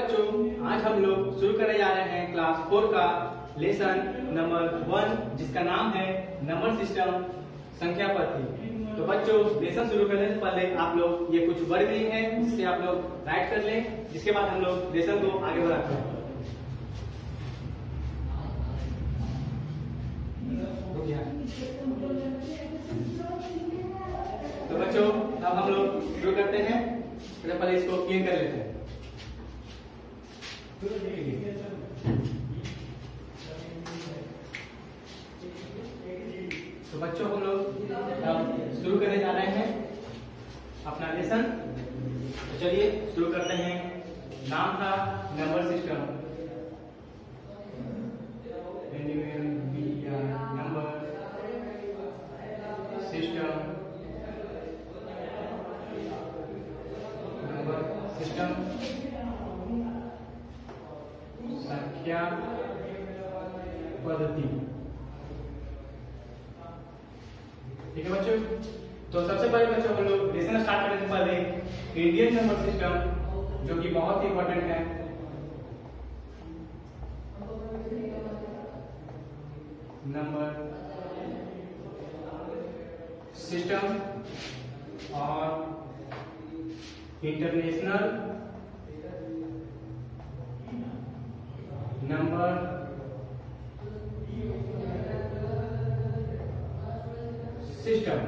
बच्चों, आज हम लोग शुरू करने जा रहे हैं क्लास 4 का लेसन नंबर 1 जिसका नाम है नंबर सिस्टम संख्या पद्धति। तो बच्चों, लेसन शुरू करने से पहले आप लोग ये कुछ वर्ड लिंक है जिससे आप लोग राइट कर लें, जिसके बाद हम लोग लेसन को आगे बढ़ाते हैं। तो बच्चों, अब हम लोग शुरू करते हैं। पहले इसको क्लियर कर लेते हैं। तो बच्चों, हम लोग अब शुरू करने जा रहे हैं अपना लेसन। तो चलिए शुरू करते हैं। नाम था number system. Number system system संख्या पद्धति। ठीक है बच्चों, तो सबसे पहले बच्चों हम लोग लेसन स्टार्ट करने से पहले इंडियन नंबर सिस्टम जो कि बहुत ही इंपॉर्टेंट है, नंबर सिस्टम और इंटरनेशनल नंबर सिस्टम।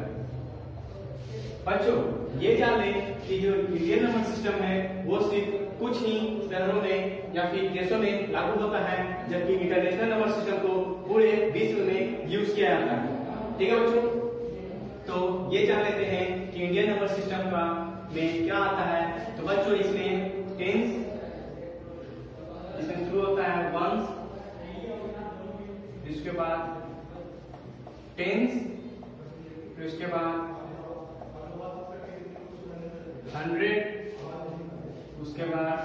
बच्चों, ये जान लें कि जो इंडियन नंबर सिस्टम है वो सिर्फ कुछ ही शहरों में या फिर देशों में लागू होता है, जबकि इंटरनेशनल नंबर सिस्टम को पूरे विश्व में यूज किया जाता है। ठीक है बच्चों, तो ये जान लेते हैं कि इंडियन नंबर सिस्टम का में क्या आता है। तो बच्चों, इसमें टेंस, इसमें शुरू होता है वंस, इसके बाद टेंस, फिर उसके बाद 100, उसके बाद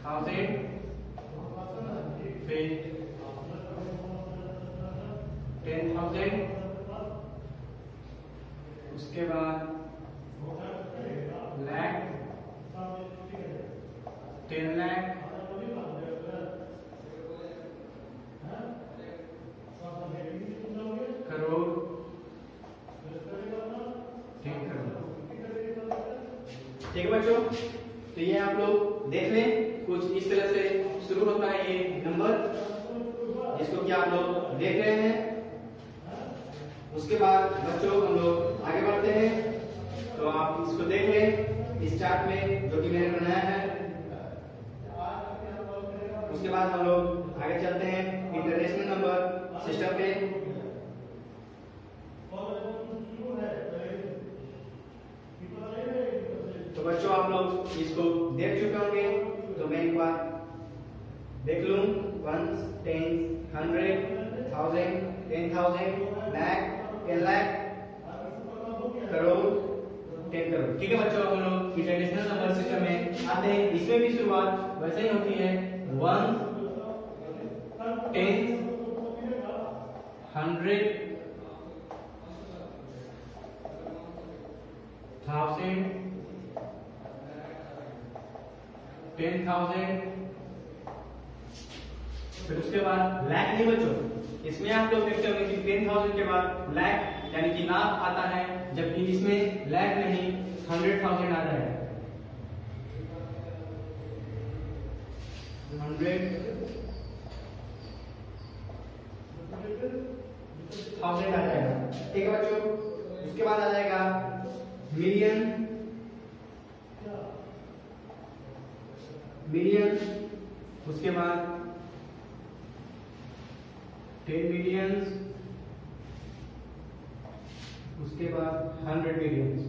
1000, फिर 10,000, उसके बाद लाख, 10 लाख, करोड़, 10 करोड़। ठीक है बच्चों, तो ये आप लोग देख लें, कुछ इस तरह से शुरू होता है ये नंबर, जिसको कि आप लोग देख रहे हैं। उसके बाद बच्चों हम लोग आगे बढ़ते हैं। तो आप इसको देख लें इस चार्ट में जो कि मैंने बनाया है। उसके बाद हम लोग आगे चलते हैं इंटरनेशनल नंबर सिस्टम पे। तो बच्चों, आप लोग इसको देख चुके होंगे, तो मैं एक बार देख लूं। 1, 10, 100, 1000, 10,000, लाख, 10 लाख, करोड़, 10 करोड़। ठीक है बच्चों, हम लोग इंटरनेशनल नंबर सिस्टम में आते हैं। इसमें भी शुरुआत वैसे ही होती है 1, 10, 100, 1000, 10,000, फिर उसके बाद लाख। नहीं बच्चों, इसमें आप लोग देखते होंगे कि 10,000 के बाद लाख यानी कि लाख आता है, जबकि इसमें लाख नहीं 100,000 आता है। 100,000 आ जाएगा। ठीक है बच्चों, उसके बाद आ जाएगा मिलियन, मिलियन, उसके बाद 10 मिलियंस, उसके बाद 100 मिलियंस।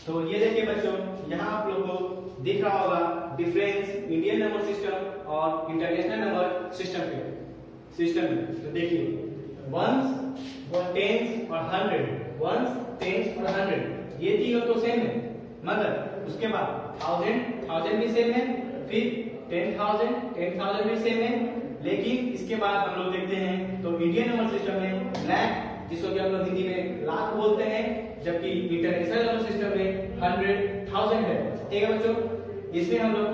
तो ये देखिए बच्चों, यहाँ आप लोगों को दिख रहा होगा डिफरेंस इंडियन नंबर सिस्टम और इंटरनेशनल नंबर सिस्टम में। तो देखिए 1s, 10s और 100, 1s, 10s और 100 ये तीनों तो सेम है, मगर उसके बाद 1000 भी सेम है, फिर 10,000 भी सेम है, लेकिन इसके बाद हम लोग देखते हैं तो इंडियन नंबर सिस्टम में लाख, जिसको कि हम लोग हिंदी में लाख बोलते हैं, जबकि इंटरनेशनल नंबर सिस्टम में 100,000 है। ठीक है बच्चों, इसमें हम लोग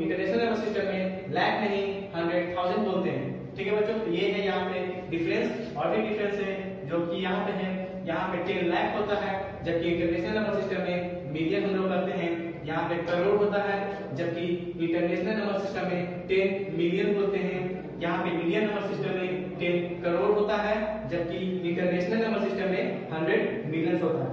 इंटरनेशनल नंबर सिस्टम में लाख नहीं 100,000 बोलते हैं। ठीक है बच्चों, तो ये है यहाँ पे डिफरेंस। और भी डिफरेंस है जो कि यहाँ पे है, यहाँ पे 10 लाख होता है, जबकि इंटरनेशनल नंबर सिस्टम में मिलियन हम लोग करते हैं, यहाँ पे करोड़ होता है, जबकि इंटरनेशनल नंबर सिस्टम में 10 मिलियन बोलते हैं। यहाँ पे मिलियन नंबर सिस्टम में 10 करोड़ होता है, जबकि इंटरनेशनल नंबर सिस्टम में 100 मिलियन होता है।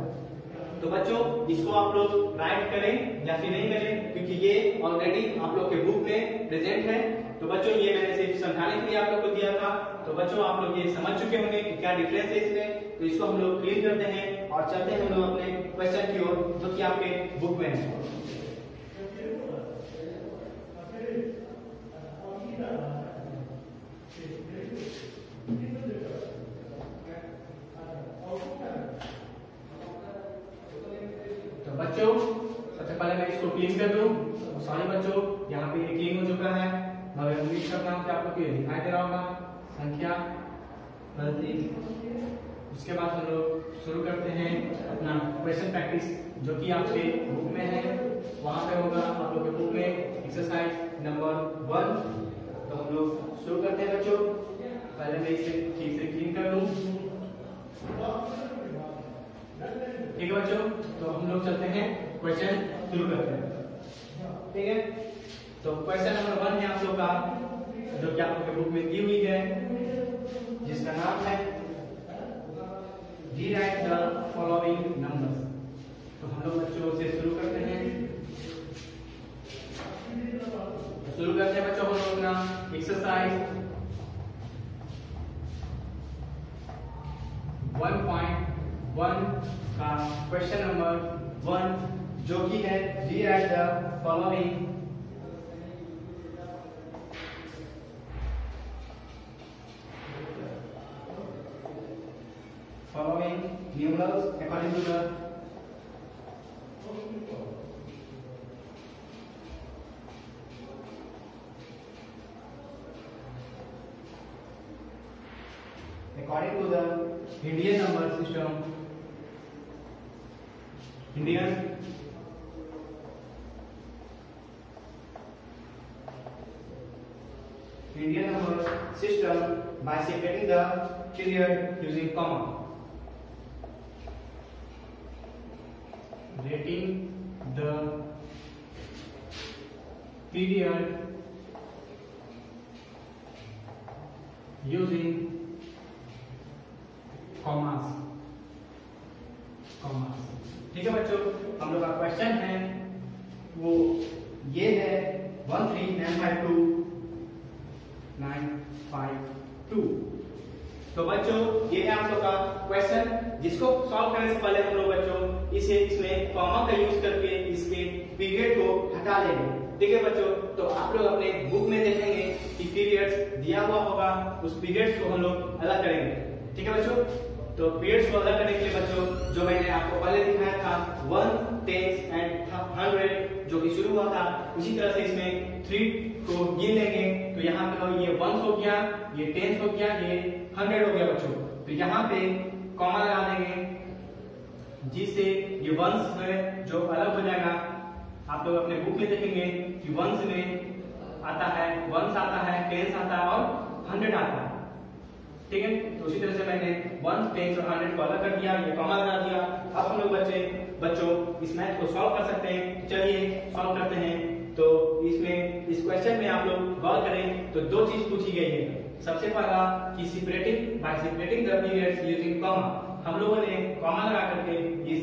तो बच्चों इसको आप लोग राइट करें या फिर नहीं करें, क्योंकि ये ऑलरेडी आप लोग के बुक में प्रेजेंट है। तो बच्चों ये मैंने सिर्फ समझाने के लिए आप लोग को दिया था। तो बच्चों आप लोग ये समझ चुके होंगे कि क्या डिफरेंस है इसमें। तो इसको हम लोग क्लियर करते हैं और चलते हैं हम लोग अपने क्वेश्चन की ओर, जो कि आपके बुक में है। तो बच्चों सबसे पहले मैं इसको क्लीन कर दूं। सॉरी बच्चों, यहाँ पे क्लीन हो चुका है, मगर उम्मीद करता हूँ कि आपको ये दिखाई दे रहा होगा संख्या गलती। उसके बाद हम लोग शुरू करते हैं अपना क्वेश्चन प्रैक्टिस, जो कि आपके बुक में है। वहां पे होगा आप लोग के बुक में एक्सरसाइज नंबर 1। तो हम लोग शुरू करते हैं बच्चों। पहले मैं इसे ठीक से क्लीन कर लूं। ठीक है बच्चों, तो हम लोग चलते हैं क्वेश्चन शुरू करते हैं। ठीक है, तो क्वेश्चन नंबर 1 है आप लोग का, जो कि आप लोग के बुक में दी हुई है, जिसका नाम है रीराइट द फॉलोइंग नंबर्स। तो हम लोग बच्चों से शुरू करते हैं। शुरू करते हैं बच्चों हम लोग अपना एक्सरसाइज 1.1 का क्वेश्चन नंबर 1, जो कि है rewrite the following numerals according to the Indian number system. Indian number system by separating the period using comma. Rating the period using commas. ठीक है बच्चों, हम लोग का क्वेश्चन है वो ये है 13952 तो बच्चों ये है आप लोग का क्वेश्चन, जिसको सॉल्व करने से पहले हम लोग बच्चों इसमें कॉमा का यूज करके इसके पीरियड को हटा लेंगे। ठीक है बच्चों, तो आप लोग अपने बुक में देखेंगे कि पीरियड्स दिया हुआ होगा, उस पीरियड्स को हम लोग अलग करेंगे। ठीक है बच्चों, तो पीरियड्स को अलग करने के लिए बच्चों जो मैंने आपको पहले दिखाया था 1, 10 एंड 100 जो कि शुरू हुआ था, उसी तरह से इसमें 3 को गिन लेंगे। तो यहाँ पे ये 1 हो गया, ये 10 हो गया, ये 100 हो गया बच्चों। तो यहाँ पे कॉमा लगा देंगे, जिससे ये वंस में जो अलग हो जाएगा। आप लोग अपने बुक में देखेंगे कि वंस में आता है, वंस आता है, 10 आता है और 100 आता है। ठीक है, तो उसी तरह से मैंने 1, 10 और 100 को अलग कर दिया, ये कॉमा लगा दिया। अब हम लोग बच्चों इस मैथ को सॉल्व कर सकते हैं। चलिए सॉल्व करते हैं। तो इसमें इस क्वेश्चन में आप लोग गौर करें तो 2 चीज पूछी गई है। सबसे पहला कि bye separating the periods using comma, हम लोगों ने कॉमा लगा करके इस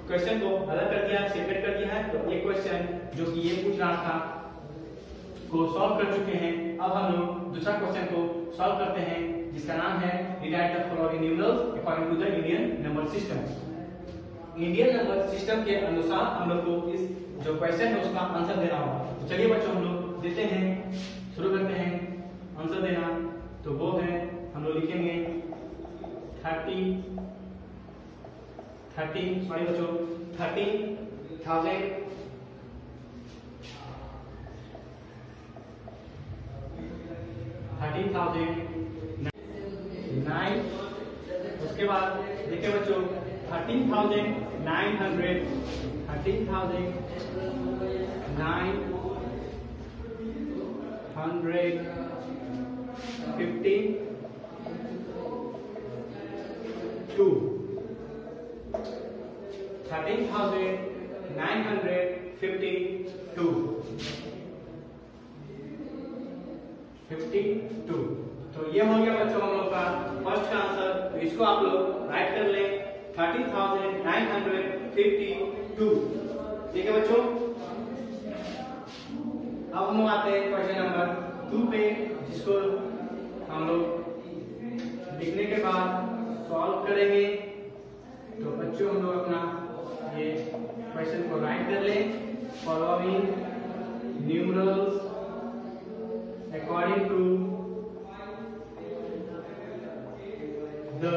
क्वेश्चन को अलग कर दिया, सेपरेट कर दिया है। तो एक क्वेश्चन जो कि ये पूछ रहा था को सॉल्व कर चुके हैं। अब हम लोग दूसरा क्वेश्चन को सॉल्व करते हैं, जिसका नाम है rewrite the following numerals according to the Indian number system. Indian number system के अनुसार हम लोग को इस जो क्वेश्चन है उसका आंसर देना होगा। तो चलिए बच्चों हम लोग देते हैं, शुरू करते हैं आंसर देना। तो वो है हम लोग लिखेंगे 30 सॉरी बच्चों 30,000 30,000 9, उसके बाद देखिए बच्चों 13,900, 13,952, 52। तो ये हो गया बच्चों हम लोग का फर्स्ट का आंसर। तो इसको आप लोग राइट कर लें 13,952। ठीक है बच्चों। अब हम लोग आते हैं क्वेश्चन नंबर 2 पे, जिसको हम लोग लिखने के बाद सॉल्व करेंगे। तो बच्चों हम लोग अपना ये क्वेश्चन को राइट कर लें। Following numerals according to the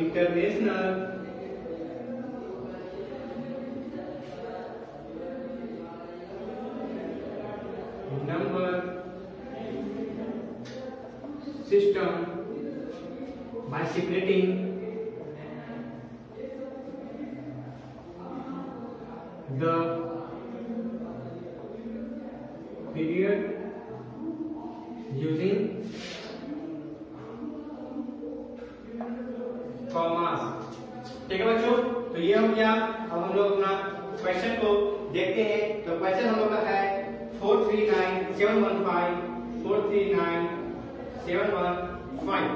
international number system by separating the period using commas. ठीक है बच्चों। तो ये हो गया। अब हम लोग अपना क्वेश्चन को देखते हैं। तो क्वेश्चन हम लोग का है 439,715।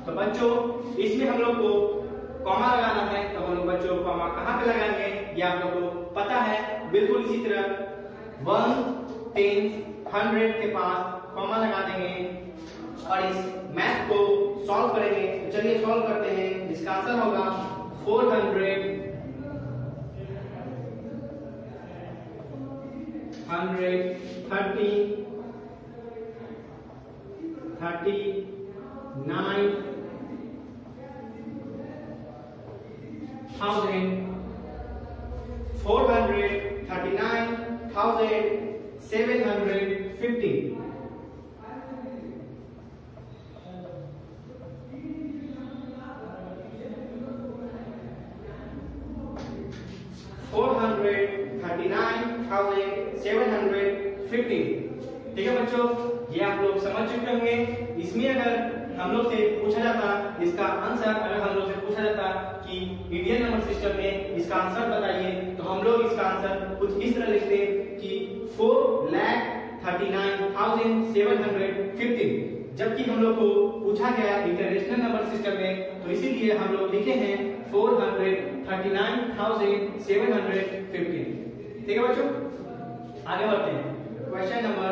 तो बच्चों इसमें हम लोग को कॉमा लगाना है। तो हम लोग बच्चों कॉमा कहाँ पे लगाएंगे ये आप लोग को पता है। बिल्कुल इसी तरह 1, 10, 100 के पास कॉमा लगा देंगे और इस मैथ को सॉल्व करेंगे। तो चलिए सॉल्व करते हैं। इसका आंसर होगा 400, 130, 39,000, 439,750। 439,750। ठीक है बच्चों। ये आप लोग समझ चुके होंगे। इसमें अगर हम लोग से पूछा जाता इसका आंसर, अगर हम लोग से पूछा जाता कि इंडियन नंबर सिस्टम में इसका आंसर बताइए, तो हम लोग इसका आंसर कुछ इस तरह लिखते कि 4,39,750। जबकि हम लोग को पूछा गया इंटरनेशनल नंबर सिस्टम में, तो इसीलिए हम लोग लिखे हैं 439,750। ठीक है बच्चों। आगे बढ़ते हैं। Question number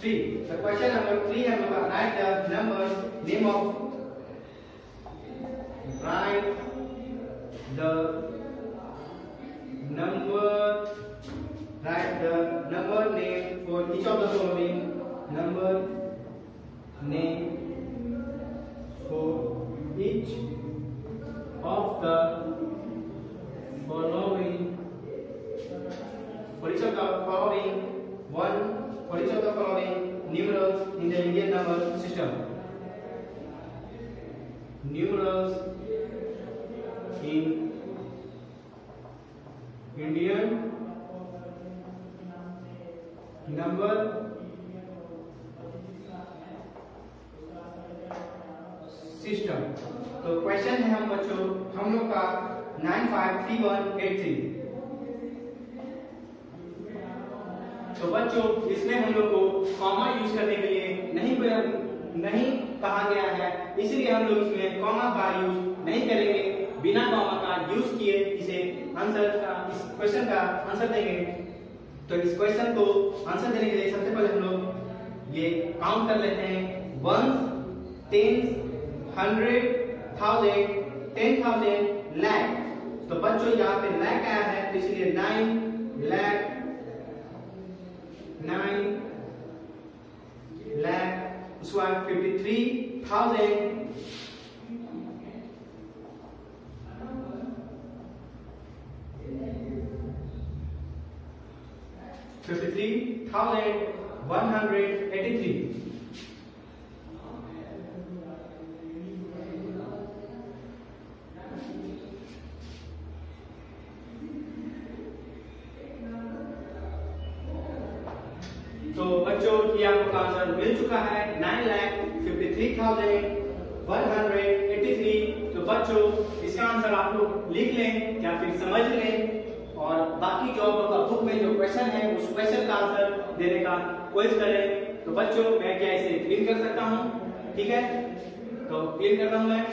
3। तो क्वेश्चन नंबर 3 हम लोग right the numbers name of right the number name for each of the following number name for each of the following numerals in the Indian number system. Numerals in Indian number system. तो question है हम बच्चों हम लोग का 953183। तो बच्चों इसमें हम लोग को कॉमा यूज करने के लिए नहीं कहा गया है, इसलिए हम लोग इसमें कॉमा का यूज नहीं करेंगे। बिना कॉमा का यूज किए इस क्वेश्चन का आंसर देंगे। तो इस क्वेश्चन को आंसर देने के लिए सबसे पहले हम लोग ये काउंट कर लेते हैं 1, 10, 100, 1000, 10,000, लाख। तो बच्चों यहाँ पे लाख आया है, तो इसलिए 9 लाख, 9 लाख, उसके बाद 53,000, 53,183। ये आपको आंसर मिल चुका है 9,53,183। तो बच्चों इसका आंसर आप लोग लिख लें या फिर समझ लें, और बाकी जो आप लोग का बुक में जो क्वेश्चन है उस क्वेश्चन का आंसर देने का कोशिश करें। तो बच्चों मैं क्या इसे क्लीन कर सकता हूँ? ठीक है, तो क्लीन कर रहा हूँ मैं।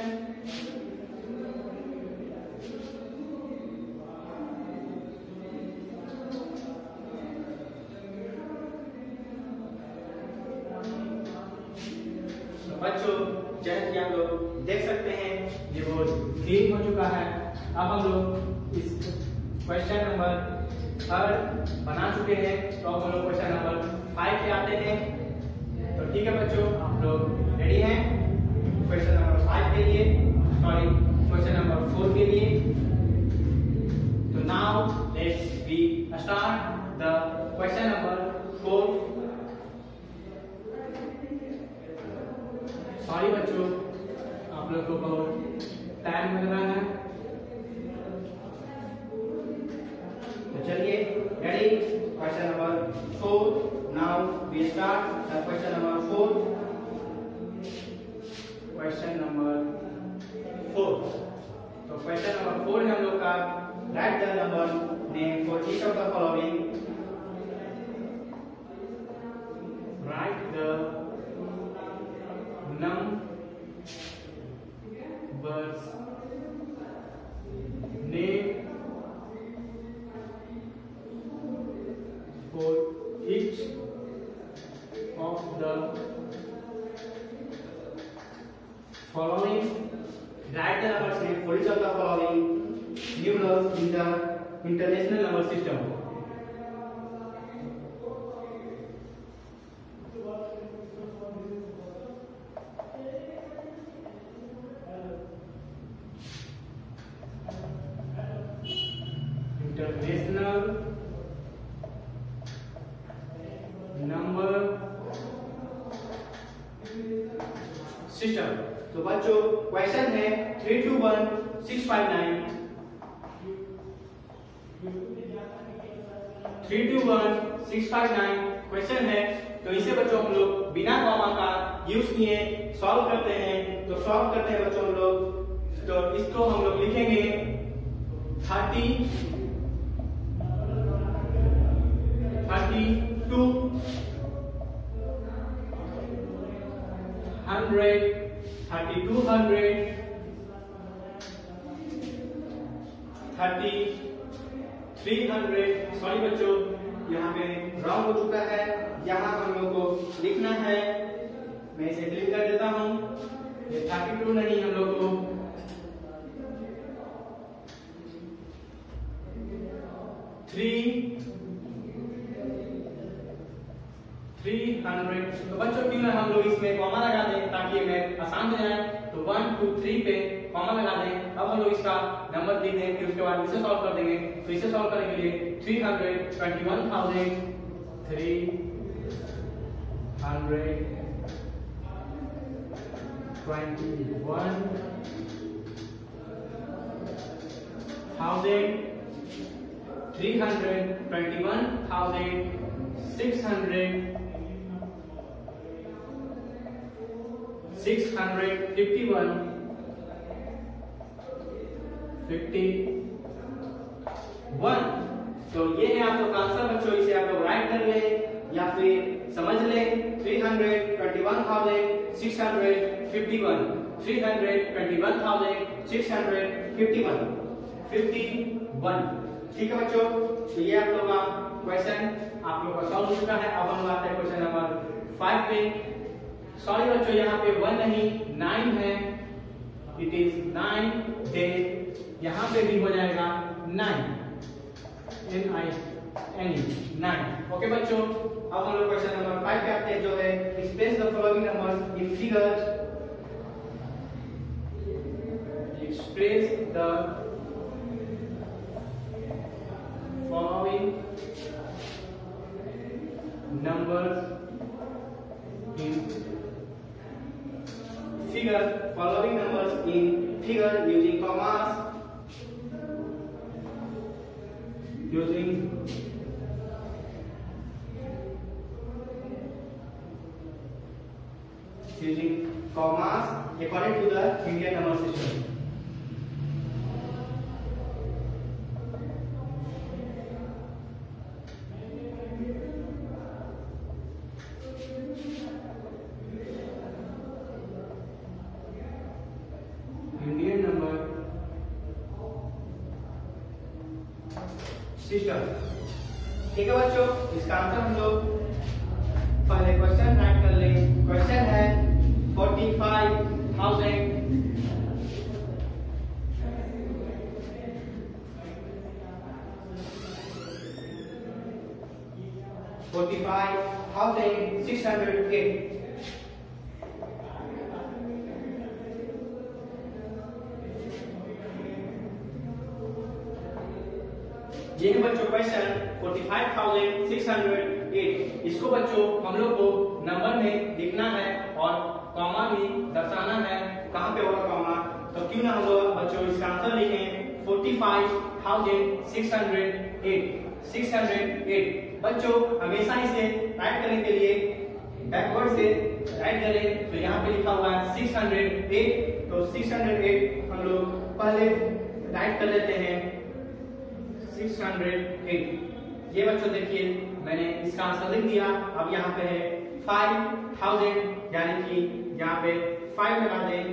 बच्चों जैसे कि आप लोग देख सकते हैं ये बोर्ड क्लीन हो चुका है। अब हम लोग इस क्वेश्चन नंबर 3 बना चुके हैं, तो अब हम लोग क्वेश्चन नंबर 5 पे आते हैं। तो ठीक है बच्चों, आप लोग रेडी हैं क्वेश्चन नंबर 5 के लिए, सॉरी क्वेश्चन नंबर 4 के लिए? तो now let's we start the question number 4। Sorry बच्चों, आप लोग को बहुत टाइम लग रहा है, तो चलिए ready. Question number 4, now we start the question number 4। Question number 4, तो क्वेश्चन नंबर 4 है हम लोग का, write the number name for each of the following. Write the numbers name for each of the following. Write the numbers name for each of the following numerals in the international number system. International number system. तो बच्चों question है 321659 321659 question है। तो इसे बच्चों हम लोग बिना कॉमा का यूज किए सॉल्व करते हैं। तो सॉल्व करते हैं बच्चों हम लोग, तो इसको हम लोग लिखेंगे 32 100 3200 3300। सॉरी बच्चों, यहाँ पे रॉन्ग हो चुका है, यहाँ हम लोग को लिखना है, मैं इसे क्लिक कर देता हूँ। ये 32 नहीं, हम लोग को 300। तो बच्चों क्यों ना हम लोग इसमें कॉमा लगा दें ताकि मैं आसान हो जाए। तो 1 2 3 पे कॉमा लगा दें। अब हम लोग इसका नंबर दे दें, फिर उसके बाद इसे सॉल्व कर देंगे। तो इसे सॉल्व करने के लिए 321,321 651। तो ये है आप लोग का आंसर बच्चों, इसे आप लोग राइट कर ले या फिर समझ ले। 321,651 321,651 ठीक है बच्चों। तो ये आप लोग का क्वेश्चन आप लोग का सॉल्व हो चुका है। अब हम आते हैं क्वेश्चन नंबर 5 पे। सॉरी बच्चों, यहाँ पे 1 नहीं 9 है, इट इज 9 डे, यहाँ पे भी हो जाएगा 9 9। ओके बच्चों, अब हम लोग क्वेश्चन नंबर 5 पे आते हैं, जो है express the following numbers in figure. Express the following numbers in figure, following numbers in figure using commas, using using commas according to the Indian number system. Indian number system. ठीक है बच्चों, इसका answer हम लोग पहले question right कर लें। Question है 45,000 45,608। ये है बच्चों क्वेश्चन 45,608। इसको बच्चों हम लोग को नंबर में लिखना है और कॉमा भी दर्शाना है। कहाँ पे होगा कॉमा? तो क्यों ना हम लोग बच्चों इसका आंसर लिखें 45,608। 608 बच्चों हमेशा इसे राइट करने के लिए बैकवर्ड से राइट करें। तो यहाँ पे लिखा हुआ है 608। तो 608 हम लोग पहले राइट कर लेते हैं 608। ये बच्चों देखिए मैंने इसका आंसर लिख दिया। अब यहाँ पे है 5,000 यानी कि यहाँ पे 5 लगा दें।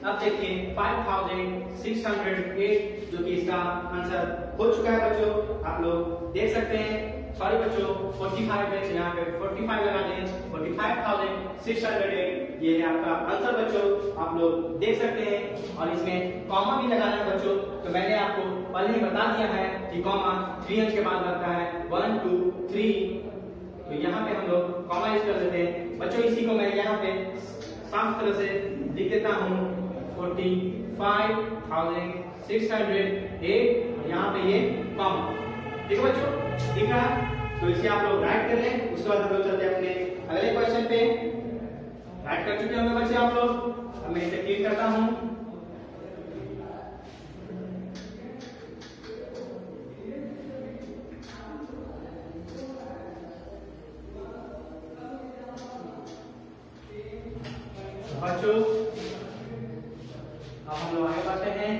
अब देखिए 5,608 जो कि इसका आंसर हो चुका है बच्चों, आप लोग देख सकते हैं। सॉरी बच्चों 45 है, यहाँ पे 45 लगा दें। 45,608 ये है आपका आंसर बच्चों, आप लोग देख सकते हैं। और इसमें कॉमा भी लगाना है बच्चों। तो मैंने आपको पहले ही बता दिया है कि कॉमा 3 अंक के बाद लगता है 1 2 3। तो यहाँ पे हम लोग कॉमा यूज कर लेते हैं बच्चों। इसी को मैं यहाँ पे साफ तरह से लिख देता हूँ 45,608। यहाँ पे ये कॉमा, ठीक है बच्चों, दिख रहा है? तो इसे आप लोग राइट कर लें। उसके बाद हम लोग चलते हैं अपने अगले क्वेश्चन पे। राइट कर चुके होंगे बच्चे आप लोग। अब मैं इसे क्लिक करता हूँ। बच्चों अब हम लोग आगे बढ़ते हैं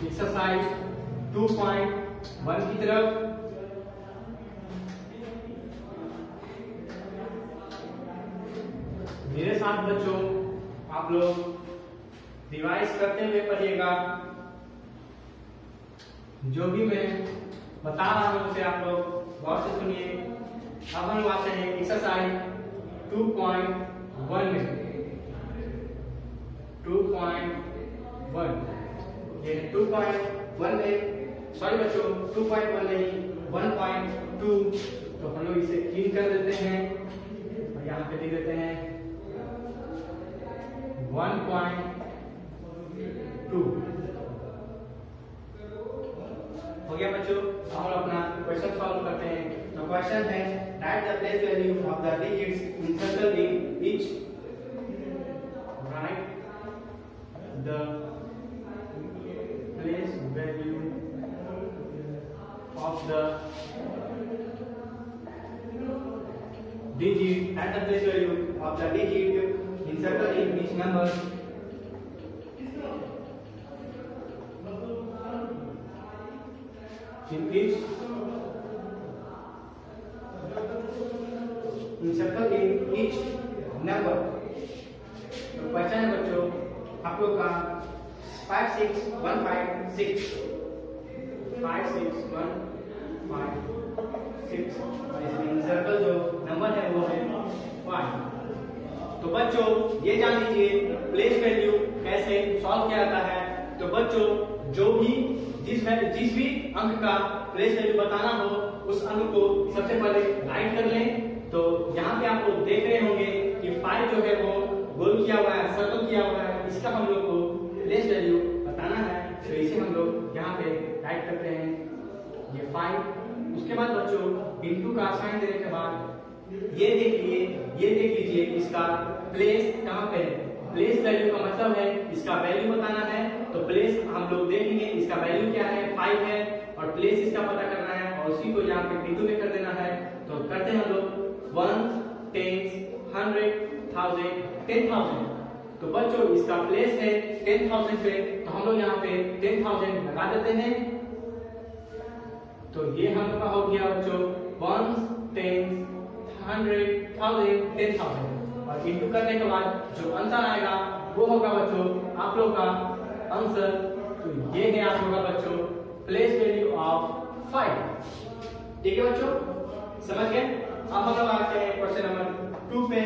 एक्सरसाइज 2.1 की तरफ। मेरे साथ बच्चों आप लोग रिवाइज करते हुए पढ़िएगा। जो भी मैं बता रहा हूं उसे आप लोग गौर से सुनिए। अब हम आते हैं एक्सरसाइज 2.1 में। 2.1 ये 2.1 में, सॉरी बच्चों 2.1 नहीं 1.2। तो हम लोग इसे क्लीन कर देते हैं और यहाँ पे लिख देते हैं 1.2 हो गया बच्चों। हम लोग अपना क्वेश्चन सॉल्व करते हैं। तो क्वेश्चन है write the place value of the digits inserted in each. Right the place value of the digit at the place value of the digit inserted in each number in each inserted in each number। तो question है बच्चों आप लोग का 56156 56156 इसमें encircle जो number है वो है 5। तो बच्चों ये जान लीजिए प्लेस वैल्यू कैसे सॉल्व किया जाता है। तो बच्चों जो भी जिस भी अंक का प्लेस वैल्यू बताना हो उस अंक को सबसे पहले राइट कर लें। तो यहाँ पे आप लोग देख रहे होंगे कि 5 जो है वो गोल किया हुआ है, सर्कल किया हुआ है, इसका हम लोग को प्लेस वैल्यू बताना है। तो इसे हम लोग यहाँ पे राइट करते हैं ये 5। उसके बाद बच्चों इनटू का साइन देने के बाद ये देख लीजिए इसका प्लेस कहाँ पे है। प्लेस वैल्यू का मतलब है इसका वैल्यू बताना है। तो प्लेस हम लोग देखेंगे इसका वैल्यू क्या है 5 है और प्लेस इसका पता करना है और उसी को यहाँ पे बिंदु में कर देना है। तो करते हैं हम लोग 10,000। तो बच्चों इसका प्लेस है 10,000 पे, तो हम लोग यहाँ पे 10,000 लगा देते हैं। तो ये हम लोग का हो गया बच्चों 1, 10, 100, 1000, 10,000 और इंटू करने के बाद जो आंसर आएगा वो होगा बच्चों आप लोग का आंसर। तो ये है आप लोग का बच्चों प्लेस वैल्यू ऑफ 5। ठीक है बच्चों, समझ गए? अब हम लोग आते हैं क्वेश्चन नंबर 2 पे,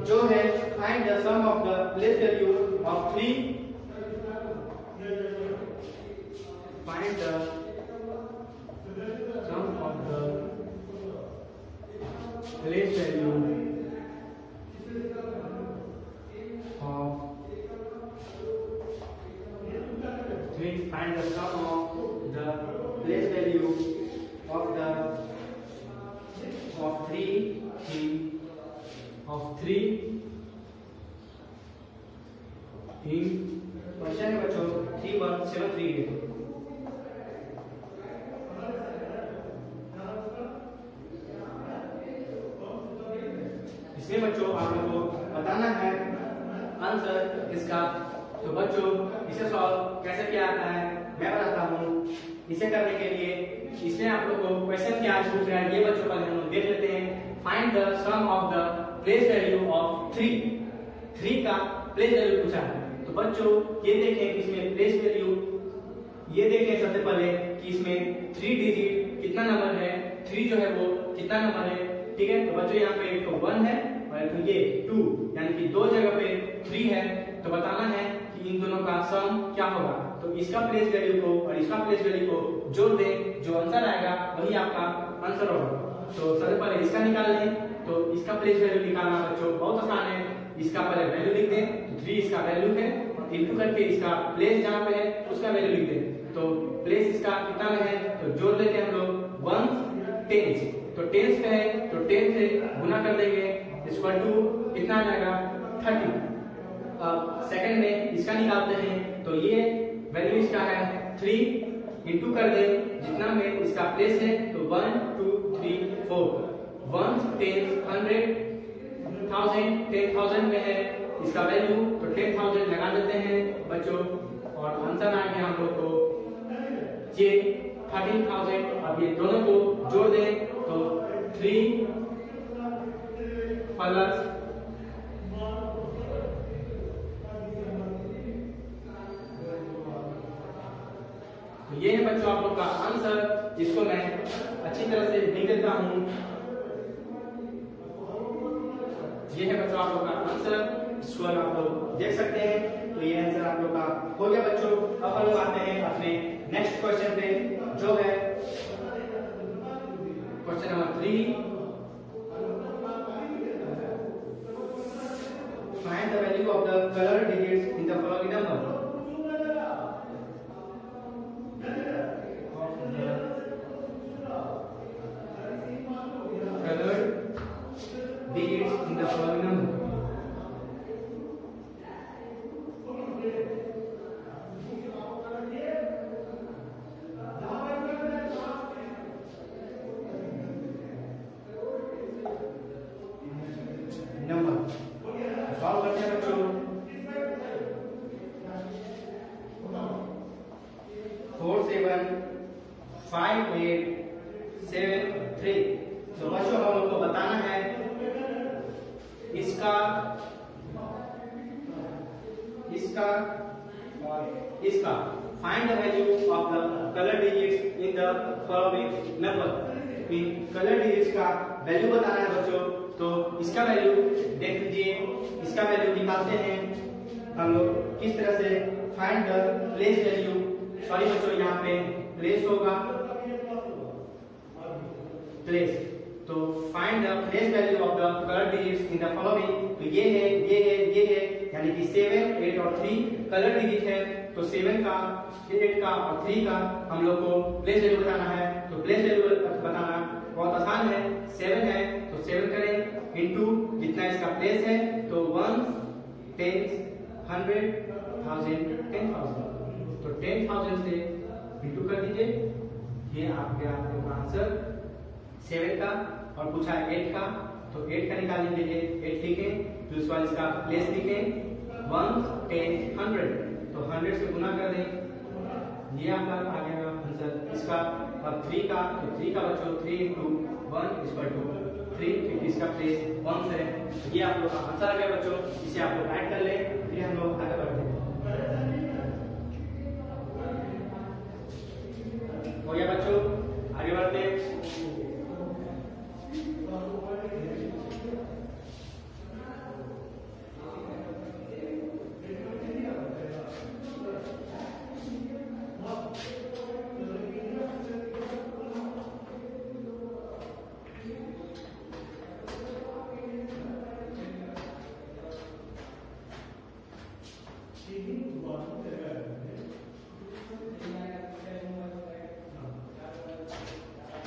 जो है find the sum of the place value of 3। Find the sum of the place value of 3. Find the sum of the place value of the of 3 in question है बच्चों 3173 है। इसमें बच्चों आप लोगों को बताना है आंसर इसका। तो बच्चों इसे सॉल्व कैसे किया जाता है मैं बताता हूँ। इसे करने के लिए इसमें आप लोगों को क्वेश्चन क्या पूछ रहा है ये बच्चों पहले हम लोग देख लेते हैं। Find the sum of the place value of 3 का प्लेस वैल्यू पूछा है। तो बच्चों ये देखें कि इसमें प्लेस वैल्यू ये देखें सबसे पहले कि इसमें 3 डिजिट कितना नंबर है, 3 जो है वो कितना नंबर है। ठीक है, तो बच्चों यहाँ पे एक तो 1 है और एक तो ये 2, यानी कि दो जगह पे 3 है। तो बताना है कि इन दोनों का सम क्या होगा। तो इसका प्लेस वैल्यू को और इसका प्लेस वैल्यू को जोड़ दें, जो आंसर आएगा वही आपका आंसर होगा। तो सबसे पहले इसका निकाल लें। तो इसका प्लेस वैल्यू निकालना बच्चों बहुत आसान है। इसका पहले वैल्यू लिख दें, तो 3 इसका वैल्यू है और इनटू करके इसका प्लेस जहाँ पे है उसका वैल्यू लिख दें। तो प्लेस इसका कितना में है तो जोड़ लेते हैं हम लोग 1 10। तो 10 पे है तो 10 से गुना कर देंगे इक्वल टू कितना आ जाएगा 30। अब सेकंड में इसका निकालते हैं। तो ये वैल्यू इसका है 3 इंटू कर दे जितना में इसका प्लेस है तो 1 2 3 4 1 10 100 1000 10,000 में है इसका वैल्यू। तो 10,000 लगा देते हैं बच्चों और आंसर आ गया हम लोग को ये 13,000। अब ये दोनों को जोड़ दें तो 3 प्लस तो ये है बच्चों आप लोग का आंसर, जिसको मैं अच्छी तरह से लिख देता हूं। ये है बच्चों आप लोग का आंसर, इसको आप लोग देख सकते हैं। तो ये आंसर आप लोग का हो गया बच्चों। अब हम लोग आते हैं अपने नेक्स्ट क्वेश्चन पे, जो है question number 3। Find the value of the colour digits in the following number. digits in the following number. Number solve करते हैं बच्चों। 4 7 5 8 7 3। तो बच्चों हम लोग को बताना है इसका और इसका। Find the value of the colour digits in the following number. Colour digits का वैल्यू बताना है बच्चों। तो इसका वैल्यू देख लीजिए, इसका वैल्यू निकालते हैं हम लोग किस तरह से। Find the place value, sorry बच्चों यहाँ पे प्लेस होगा प्लेस। तो find the place value of the colour digits in the following. तो ये है ये है ये है, यानी कि 7 8 और 3 कलर डिजिट है। तो 7 का 8 का और 3 का हम लोग को प्लेस वैल्यू बताना है। तो प्लेस वैल्यू बताना बहुत आसान है। 7 है तो 7 करें इनटू जितना इसका प्लेस है तो 1 10 100 1000 10,000। तो 10,000 से इनटू कर दीजिए। ये आ गया आपका आंसर 7 का और पूछा 8 का तो 8 का निकालने के लिए 8 लिखें, फिर उसके बाद इसका प्लेस लिखें 1 10 100, तो 100 से गुना कर दें, ये आपका आ गया आंसर इसका। अब 3 का, तो 3 का बच्चों 3 × 1 = 3, क्योंकि इसका प्लेस 1 है। ये आप लोग का आंसर आ गया बच्चों, इसे आप लोग ऐड कर ले, फिर हम लोग आगे बढ़ते हैं। हो गया बच्चों, आगे बढ़ते हैं।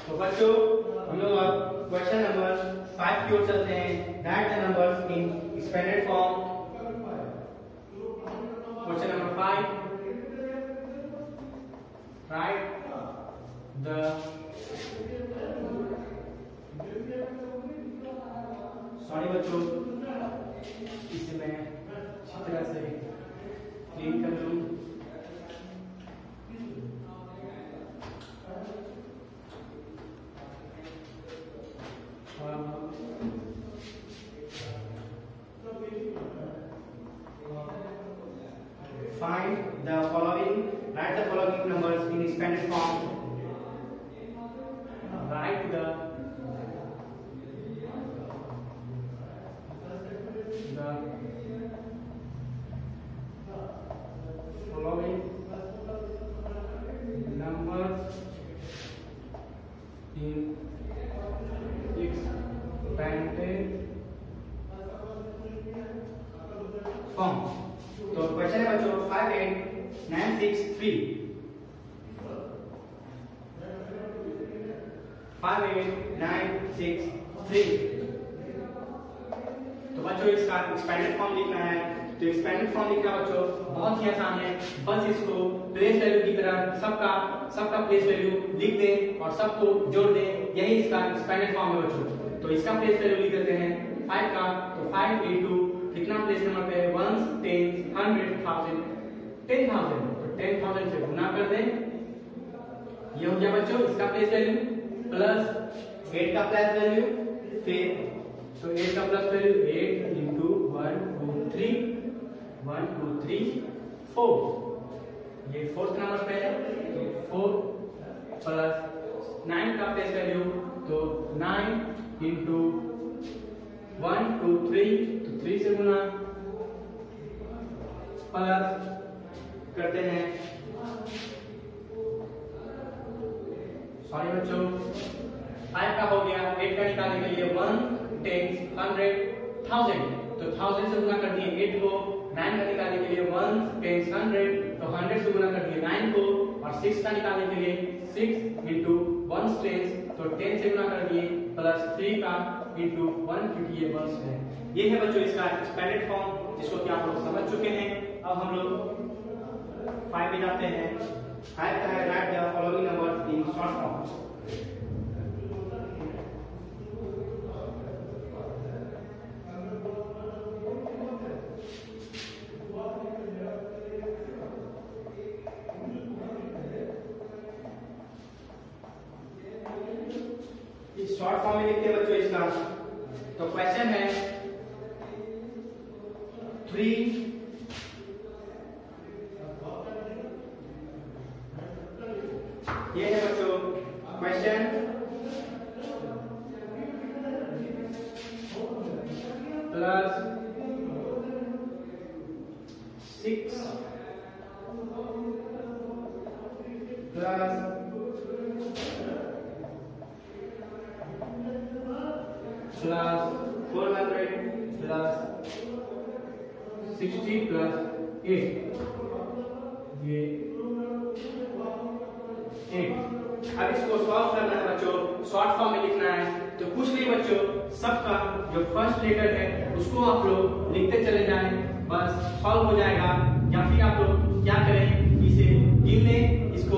तो बच्चों हम लोग अब क्वेश्चन नंबर 5 की ओर चलते हैं। Right the numbers in expanded form. Question number 5, right the sorry बच्चों, इसे मैं अच्छी तरह से क्लीन कर लूं। Find the following. Write the following numbers in expanded form. Write the following numbers in expanded form. तो क्वेश्चन है बच्चों 58963 58963। तो बच्चों इसका एक्सपेंडेड फॉर्म लिखना है। तो एक्सपेंडेड फॉर्म लिखना बच्चों बहुत ही आसान है, बस इसको प्लेस वैल्यू की तरह सबका प्लेस वैल्यू लिख दें और सबको जोड़ दें, यही इसका एक्सपेंडेड फॉर्म है बच्चों। तो इसका प्लेस वैल्यू लिख देते हैं 5 का, तो 5 × कितना प्लेस नंबर पे 1 10 100 1000 10,000, तो 10,000 से गुना कर दें, ये हो गया बच्चों इसका प्लेस वैल्यू, प्लस 8 का प्लेस वैल्यू, फिर तो 8 का प्लस वैल्यू 8 × 1 2 3 1 2 3 4, ये फोर्थ नंबर पे है, तो 4 प्लस 9 का प्लेस वैल्यू, तो 9 × 1 2 3, तो 3 से गुना, प्लस करते हैं, सॉरी बच्चों 5 का हो गया, 8 का निकालने के लिए 1 10 100 1000, तो 1000 से गुना कर दिए 8 को, 9 का निकालने के लिए 1 10 100, तो 100 से गुना कर दिए 9 को, और 6 का निकालने के लिए 6 × 1 10, तो 10 से गुना कर दिए, प्लस 3 का × 1, क्योंकि ये 1 है। ये है बच्चों इसका एक्सपेंडेड फॉर्म, जिसको कि आप लोग समझ चुके हैं। अब हम लोग 5 में जाते हैं। 5 का है write the following numbers in short form. Short form में लिखते हैं बच्चों इसका। तो क्वेश्चन है 3 ये है बच्चों question plus 6 plus 400 plus 60 plus 8, ये 8। अब इसको सॉल्व करना है बच्चों, शॉर्ट फॉर्म में लिखना है। तो कुछ नहीं बच्चों, सबका जो फर्स्ट लेटर है उसको आप लोग लिखते चले जाएं, बस सॉल्व हो जाएगा। या फिर आप लोग क्या करें, इसे गिन लें, इसको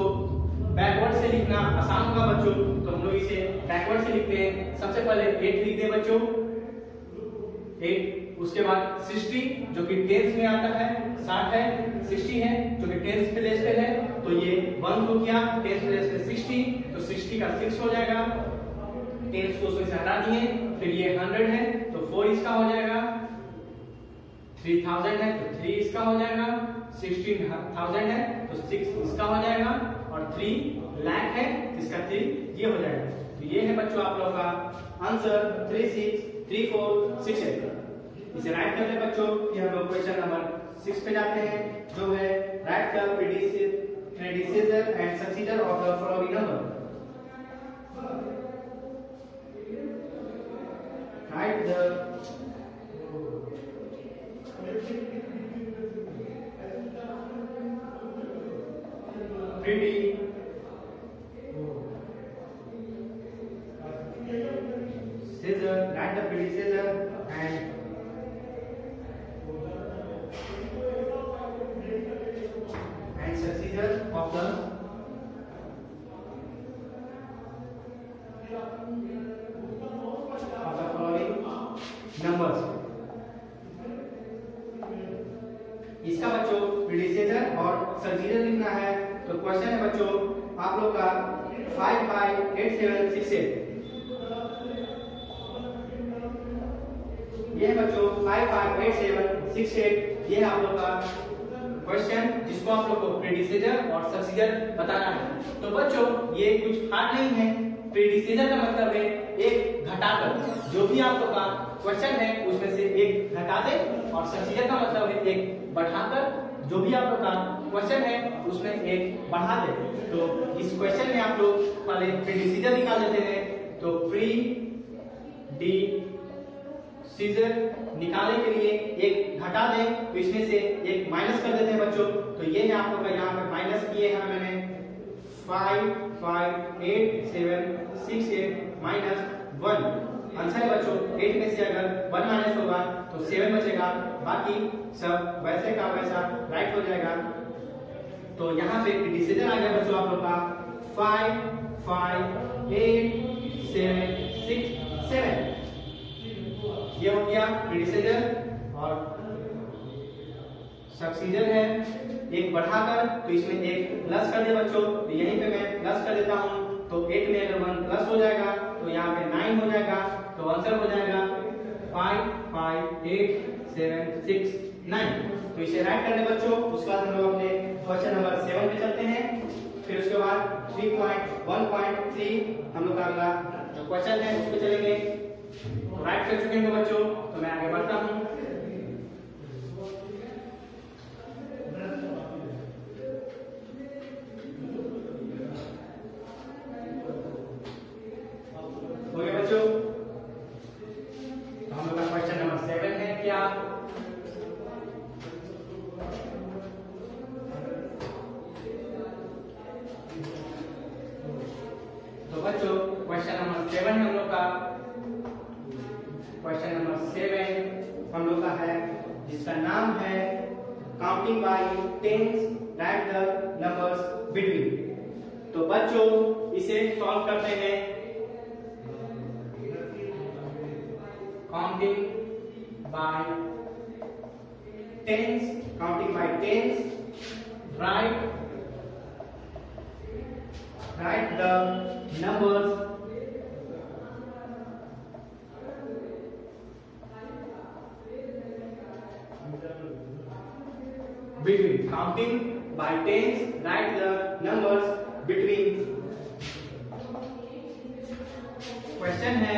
बैकवर्ड से लिखना आसान होगा बच्चों, तो हम लोग इसे बैकवर्ड से लिखते हैं। सबसे पहले 8 लिख दें बच्चों, 8 उसके बाद 60 जो कि टेंस में आता है, 60 है, 60 है जो कि टेंस प्लेस पे है, तो ये 1 को किया टेंस प्लेस पे 60, तो 60 का 6 हो जाएगा, टेंस को उसमें से हटा दिए, फिर ये 100 है तो 4 इसका हो जाएगा, 3000 है तो 3 इसका हो जाएगा, 16000 है तो 6 इसका हो जाएगा, और 3 लाख है इसका 3 ये हो जाएगा। तो ये है बच्चों आप लोगों का आंसर 363468। इसे राइट कर ले बच्चों। फिर हम लोग क्वेश्चन नंबर 6 पे जाते हैं, जो है write the predecessor and successor of the following number. Write the predecessor and successor of the following numbers। इसका बच्चों प्रीडिसेसर और सक्सीडर लिखना है। तो क्वेश्चन है बच्चों आप लोग का 558768, ये है बच्चों 558768, ये है आप लोग का क्वेश्चन जिसको आप लोग को प्रीडिसेसर और सक्सीडर बताना है। तो बच्चों ये कुछ हार्ड नहीं है। प्रीडिसेसर का मतलब है एक घटाकर, जो भी आप लोग का क्वेश्चन है उसमें से एक घटा दे, और सक्सीडर का मतलब है एक बढ़ाकर, जो भी आप लोग का क्वेश्चन है उसमें एक बढ़ा दे। तो इस क्वेश्चन में आप लोग पहले प्रीडिसेसर निकाल लेते हैं। तो प्रीडिसेसर निकालने के लिए एक घटा दें, तो इसमें से एक माइनस कर देते हैं बच्चों। तो ये है आप लोग का यहाँ पे माइनस किए हैं मैंने 558768 माइनस 1। आंसर है बच्चों 8 में से अगर 1 माइनस होगा तो 7 बचेगा, बाकी सब वैसे का वैसा राइट हो जाएगा। तो यहाँ पे प्रीडिसेसर आ गया बच्चों आप लोग का 558767, ये हो गया प्रीडिसेसर। और सक्सीडर है एक बढ़ाकर, तो इसमें एक प्लस कर दे बच्चों। तो यहीं पे मैं प्लस कर देता हूँ। तो 8 में अगर 1 प्लस हो जाएगा तो यहाँ पे 9 हो जाएगा। तो आंसर हो जाएगा 558769। तो इसे राइट कर दे बच्चों। उसके बाद हम लोग अपने क्वेश्चन नंबर 7 पे चलते हैं। फिर उसके बाद 3.1.3 हम लोग का अगला जो क्वेश्चन है उस पे चलेंगे। तो राइट कर चुके हैं बच्चों, तो मैं आगे बढ़ता हूँ। हो गया बच्चों। तो हम लोग का क्वेश्चन नंबर 7 है क्या? तो बच्चों क्वेश्चन नंबर 7 हम लोग का क्वेश्चन नंबर 7 हम लोग का है, जिसका नाम है counting by tens, write the numbers between. तो बच्चों इसे सॉल्व करते हैं। Counting by tens, write the numbers between. Counting by tens, write the numbers between. Question है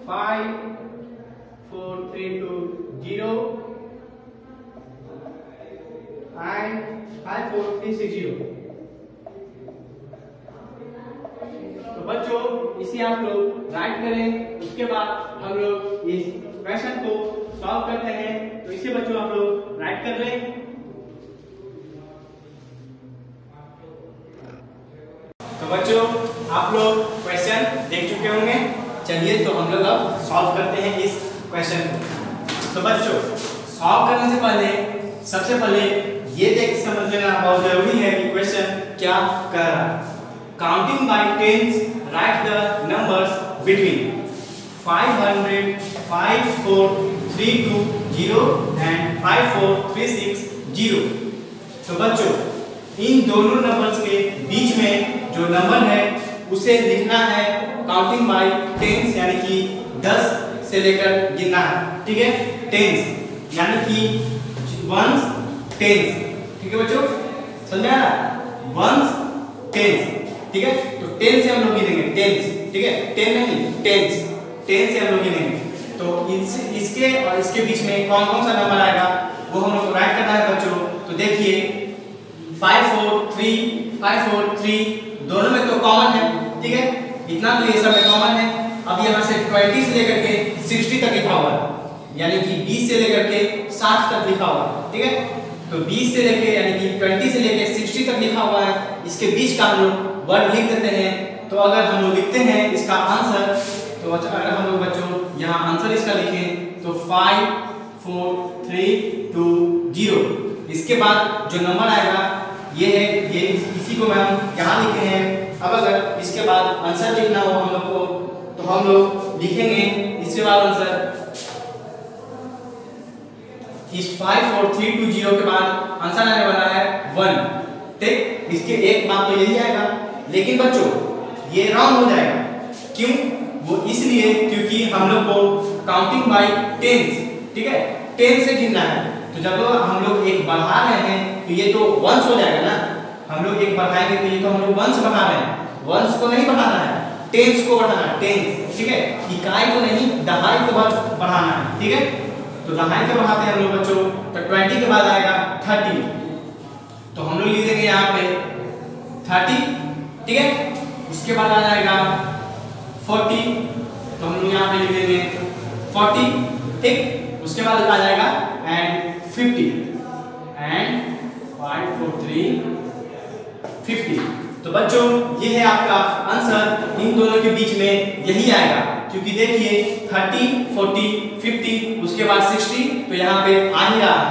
54320 and 54360। तो बच्चों इसे आप लोग राइट करें, उसके बाद हम लोग इस क्वेश्चन को सॉल्व करते हैं। तो इसे बच्चों आप लोग राइट कर लें। तो बच्चों आप लोग क्वेश्चन देख चुके होंगे। चलिए तो हम लोग अब सॉल्व करते हैं इस क्वेश्चन को। तो बच्चों सॉल्व करने से पहले सबसे पहले ये देख समझ लेना बहुत जरूरी है कि क्वेश्चन क्या कह रहा है। Counting by tens, write the numbers between 500 54320 and 54360। तो बच्चों इन दोनों नंबर्स के बीच में जो नंबर है उसे लिखना है काउंटिंग बाय टेंस, यानी कि 10 से लेकर गिनना है। ठीक है, टेंस यानी कि वंस टेंस। ठीक है बच्चों, समझ आया? Ones tens. ठीक है, तो 10 से हम लोग गिनेंगे, टेंस। ठीक है, 10 नहीं, टेंस, 10 से हम लोग गिनेंगे। तो इसके और इसके बीच में कौन कौन सा नंबर आएगा वो हम लोग को राइट करना है बच्चों। तो देखिए 543 दोनों में तो कॉमन है। ठीक है, इतना तो ये सब में कॉमन है। अब यहाँ से 20 से लेकर के 60 तक लिखा हुआ है, यानी कि 20 से लेकर के 60 तक लिखा हुआ है। ठीक है, तो 20 से लेकर यानी कि 20 से लेकर 60 तक लिखा हुआ है, इसके बीच का हम लोग वर्ड लिख देते हैं। तो अगर हम लोग लिखते हैं इसका आंसर, तो अगर हम लोग बच्चों यहाँ आंसर इसका लिखें तो 54320। इसके बाद जो नंबर आएगा ये है, ये इसी को हम यहाँ लिखे हैं। अब अगर इसके बाद आंसर लिखना हो हम लोग को तो हम लोग लिखेंगे इसके बाद आंसर इस 54320 के बाद आंसर आने वाला है 1। ठीक, इसके एक बात तो यही आएगा, लेकिन बच्चों ये रॉन्ग हो जाएगा। क्यों? वो इसलिए क्योंकि हम लोग को काउंटिंग बाय टेंस, ठीक है, 10 से गिनना है। तो जब हम लोग एक बढ़ा रहे हैं तो ये तो वंस हो जाएगा ना। हम लोग एक बढ़ाएंगे तो ये तो हम लोग वंस बढ़ा रहे हैं, वंस को नहीं बढ़ाना है, टेंस को बढ़ाना है, टेंस। ठीक है, इकाई को नहीं, दहाई को बढ़ाना है। ठीक है, तो दहाई को बढ़ाते हैं हम लोग बच्चों। तो 20 के बाद आएगा 30, तो हम लोग लिख देंगे यहाँ पे 30। ठीक है, उसके बाद आ जाएगा 40, तो हम लोग यहाँ पे लिख देंगे 40। ठीक, उसके बाद आ जाएगा एंड 50 एंड 54350। तो बच्चों ये है आपका आंसर, इन दोनों के बीच में यही आएगा, क्योंकि देखिए 30 40 50 उसके बाद 60 तो यहाँ पे आ ही रहा है।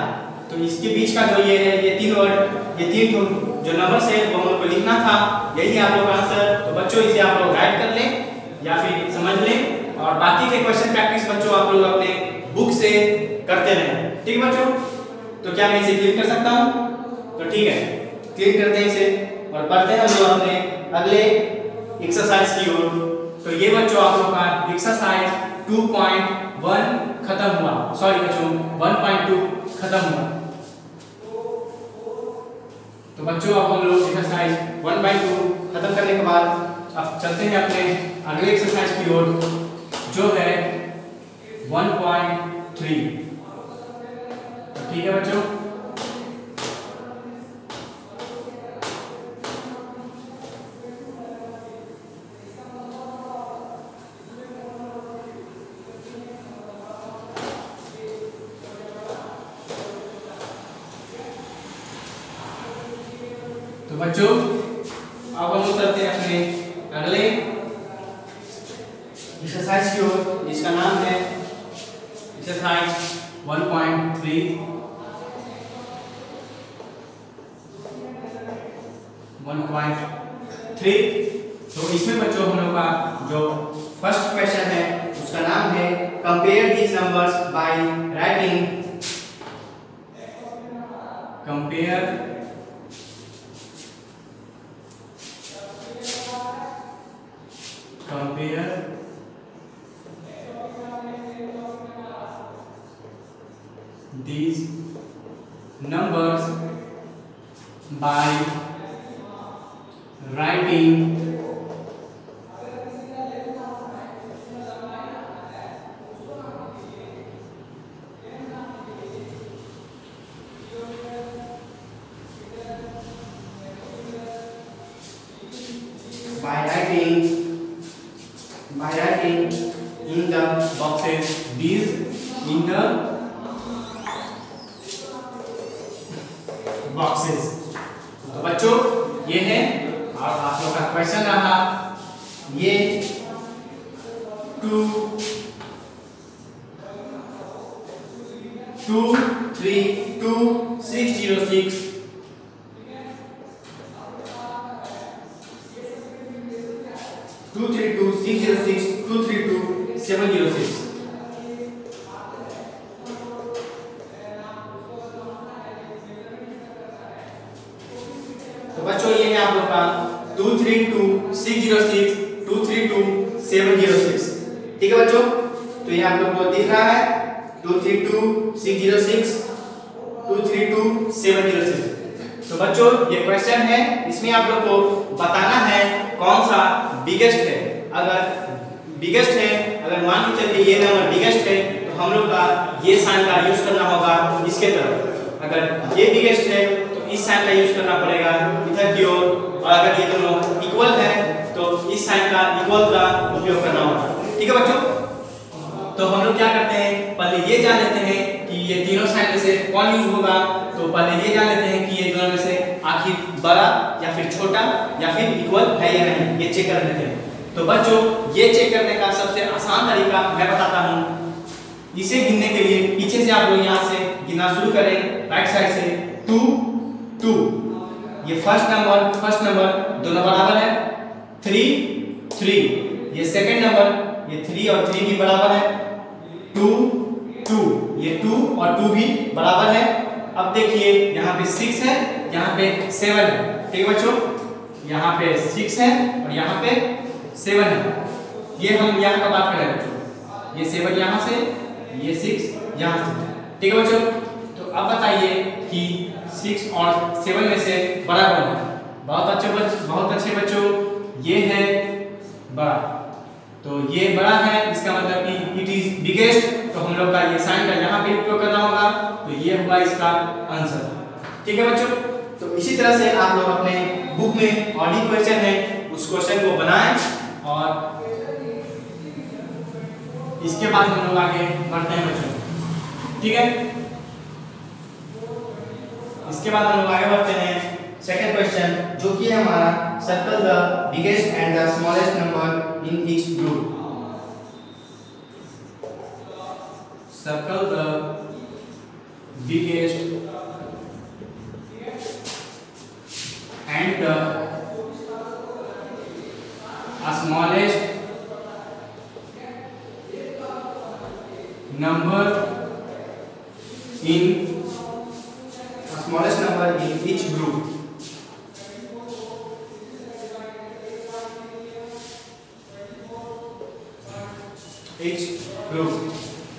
तो इसके बीच का जो ये है, ये 3 वर्ड, ये 3 जो नंबर से वो हम लोग को लिखना था, यही आप लोग का आंसर। तो बच्चों इसे आप लोग राइट कर लें या फिर समझ लें, और बाकी के क्वेश्चन प्रैक्टिस बच्चों आप लोग अपने बुक से करते रहें। ठीक है बच्चों, तो क्या मैं इसे क्लिक कर सकता हूँ? तो ठीक है, क्लिक करते हैं इसे और पढ़ते हैं हम लोग अपने अगले एक्सरसाइज की ओर। तो ये बच्चों आप लोग का एक्सरसाइज 2.1 खत्म हुआ, सॉरी बच्चों 1.2 खत्म हुआ। तो बच्चों अब हम लोग एक्सरसाइज 1.2 खत्म करने के बाद अब चलते हैं अपने अगले एक्सरसाइज की ओर, जो है 1.3। ठीक है बच्चों, तो बच्चों अब हम चलते हैं अपने अगले एक्सरसाइज की ओर, जिसका नाम है एक्सरसाइज 1.3। तो इसमें बच्चों हम लोग का जो फर्स्ट क्वेश्चन है उसका नाम है compare these numbers by writing, compare these numbers by writing in the boxes, these in the boxes। तो बच्चों ये है, और आप लोग का क्वेश्चन रहा ये 2 3 2 6 0 6 2 3 2 6 0 6 2 3 2 7 0 232 606 232 706। ठीक है बच्चों, तो ये आप लोग को दिख रहा है 232 606 232 706। तो बच्चों ये क्वेश्चन है, इसमें आप लोग को बताना है कौन सा बिगेस्ट है। अगर बिगेस्ट है, अगर मान के चलिए ये नंबर बिगेस्ट है तो हम लोग का ये साइन का यूज करना होगा इसके तरफ। अगर ये बिगेस्ट है तो इस साइन का यूज करना पड़ेगा इधर की ओर, और अगर ये दोनों इक्वल है तो इस साइन का इक्वल का उपयोग करना होगा। ठीक है बच्चों, तो हम लोग क्या करते हैं, पहले ये जान लेते हैं कि ये तीनों साइन में से कौन यूज होगा। तो पहले ये जान लेते हैं कि ये दोनों में से आखिर बड़ा या फिर छोटा या फिर इक्वल है या नहीं, ये चेक कर लेते हैं। तो बच्चों ये चेक करने का सबसे आसान तरीका मैं बताता हूँ। इसे गिनने के लिए पीछे से आप लोग यहाँ से गिनना शुरू करें, राइट साइड से 2 2। ये फर्स्ट नंबर दोनों बराबर है, 3 3। ये सेकंड नंबर, ये 3 और 3 भी बराबर है, 2 2। ये 2 और 2 भी बराबर है। अब देखिए यहाँ पे 6 है, यहाँ पे 7 है। ठीक है बच्चों, यहाँ पे 6 है और यहाँ पे 7 है। ये हम यहाँ का बात करें बच्चों, ये 7 यहाँ से, ये 6 यहाँ से। ठीक है बच्चों, तो अब बताइए कि 6 और 7 में से बड़ा कौन है। बहुत अच्छे बच्चों, ये है बड़ा। तो ये बड़ा है, इसका मतलब कि इट इज बिगेस्ट। तो हम लोग का ये साइन का यहाँ पे उपयोग करना होगा, तो ये होगा इसका आंसर। ठीक है बच्चों, तो इसी तरह से आप लोग अपने बुक में और भी क्वेश्चन है उस क्वेश्चन को बनाएं, और इसके बाद हम लोग आगे बढ़ते हैं बच्चों। ठीक है, इसके बाद हम लोग आगे बढ़ते हैं सेकंड क्वेश्चन, जो कि है हमारा circle the biggest and the smallest number in each group. Circle the biggest and the smallest number in smallest number in each group।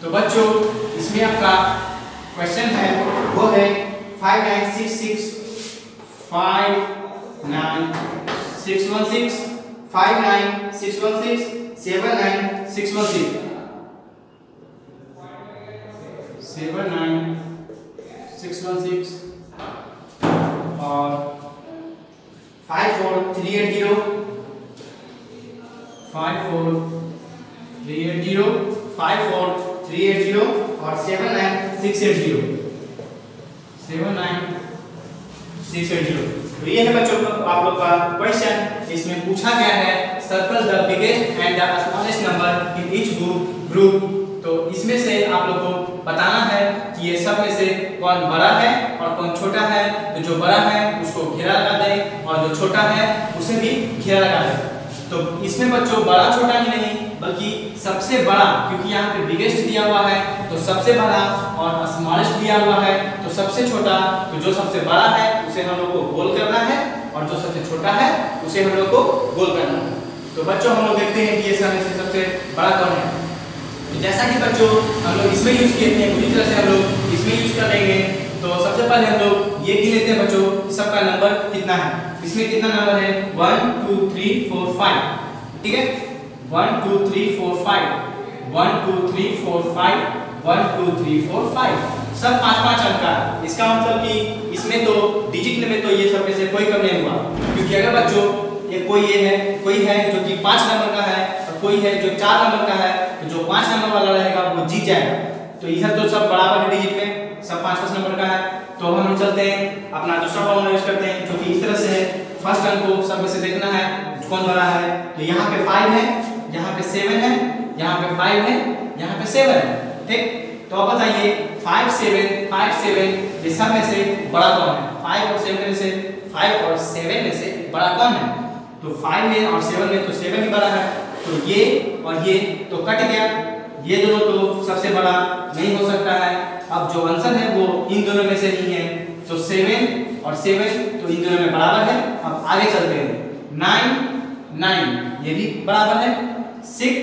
तो बच्चों इसमें आपका क्वेश्चन है वो है 5966 59616 59616 79616 79616 और 54380 54380 54380 और 79680 79680। तो ये है बच्चों आप लोग का क्वेश्चन। इसमें पूछा गया है circle the biggest and the smallest number in each group. तो इसमें से आप लोग को बताना है कि ये सब में से कौन बड़ा है और कौन छोटा है। तो जो बड़ा है उसको घेरा लगा दें और जो छोटा है उसे भी घेरा लगा दें। तो इसमें बच्चों बड़ा छोटा ही नहीं बल्कि सबसे बड़ा, क्योंकि यहाँ पे बिगेस्ट दिया हुआ है तो सबसे बड़ा, और स्मॉलेस्ट दिया हुआ है तो सबसे छोटा। तो जो सबसे बड़ा है उसे हम लोग को गोल करना है और जो सबसे छोटा है उसे हम लोग को गोल करना है। तो बच्चों हम लोग देखते हैं कि ये सब में से सबसे बड़ा कौन है। तो जैसा कि बच्चों हम लोग इसमें यूज किए थे उसी तरह से हम लोग इसमें यूज कर लेंगे। तो सबसे पहले हम लोग ये गिन लेते हैं बच्चों सबका नंबर कितना है। इसमें कितना नंबर है 1 2 3 4 5। ठीक है, 1 2 3 4 5 1 2 3 4 5 1 2 3 4 5 सब 5-5 अंक का। इसका मतलब कि इसमें तो डिजिट में तो ये सब में से कोई कम नहीं हुआ, क्योंकि अगर बच्चों ये कोई है जो कि 5 नंबर का है और कोई है जो 4 नंबर का है, तो जो 5 नंबर वाला रहेगा वो जीत जाएगा। तो इधर तो सब बराबर है डिजिट में, सब 5-5 नंबर का है। तो हम लोग चलते हैं अपना दूसरा फॉर्मूला यूज करते हैं जो कि इस तरह से है। फर्स्ट अंक को सब में से देखना है कौन बड़ा है। तो यहाँ पे 5 है, यहाँ पे 7 है, यहाँ पे 5 है, यहाँ पे 7 है। ठीक, तो अब बताइए 5 7 ये सब में से बड़ा कौन है। 5 और 7 में से 5 और 7 में से बड़ा कौन है। तो 5 में और 7 में तो 7 ही बड़ा है। तो ये और ये तो कट गया, ये दोनों तो सबसे बड़ा नहीं हो सकता है। अब जो आंसर है वो इन दोनों में से ही है। तो 7 और 7 तो इन दोनों में बराबर है। अब आगे चलते हैं। 9 9 ये भी बराबर है, 6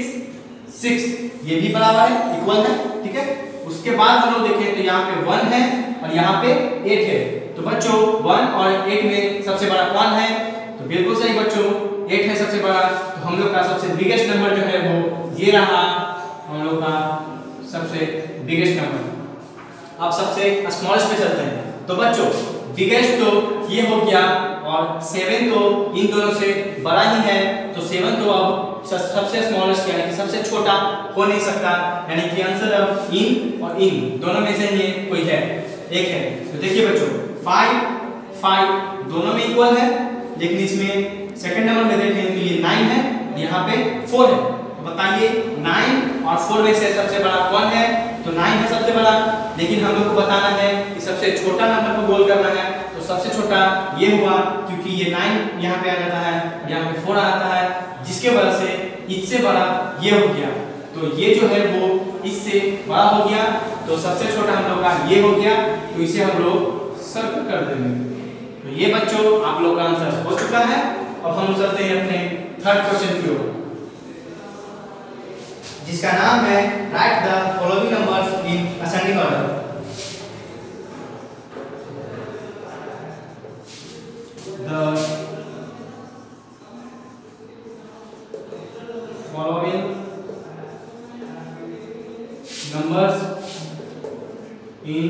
6 ये भी बराबर है, इक्वल है, ठीक है। उसके बाद हम लोग देखें तो यहाँ पे 1 है और यहाँ पे 8 है। तो बच्चों 1 और 8 में सबसे बड़ा कौन है? तो बिल्कुल सही बच्चों, 8 है सबसे बड़ा। तो हम लोग का सबसे बिगेस्ट नंबर जो है वो ये रहा, हम लोग का सबसे बिगेस्ट नंबर। अब सबसे स्मॉलेस्ट पे चलते हैं। तो बच्चों बिगेस्ट तो ये हो गया और 7 तो इन दोनों से बड़ा ही है, तो 7 तो अब सबसे स्मॉलेस्ट यानी कि सबसे छोटा हो नहीं सकता, यानी कि आंसर अब इन और इन दोनों में से ये कोई है, एक है। तो देखिए बच्चों 5 5 दोनों में इक्वल है, लेकिन इसमें सेकंड नंबर में देखें तो ये 9 है, यहाँ पे 4 है। तो बताइए 9 और 4 में से सबसे बड़ा कौन है? तो 9 है सबसे बड़ा, लेकिन हम लोग को बताना है कि सबसे छोटा नंबर को गोल करना है। तो सबसे छोटा ये हुआ, क्योंकि ये 9 यहाँ पे आ जाता है, यहाँ पे 4 आता है, जिसके वजह से इससे बड़ा ये हो गया। तो ये जो है वो इससे बड़ा हो गया, तो सबसे छोटा हम लोग का ये हो गया, तो इसे हम लोग सर्कल कर देंगे। तो ये बच्चों आप लोग का आंसर हो चुका है। अब हम चलते हैं अपने थर्ड क्वेश्चन की ओर, जिसका नाम है write the following numbers in ascending order. The following numbers in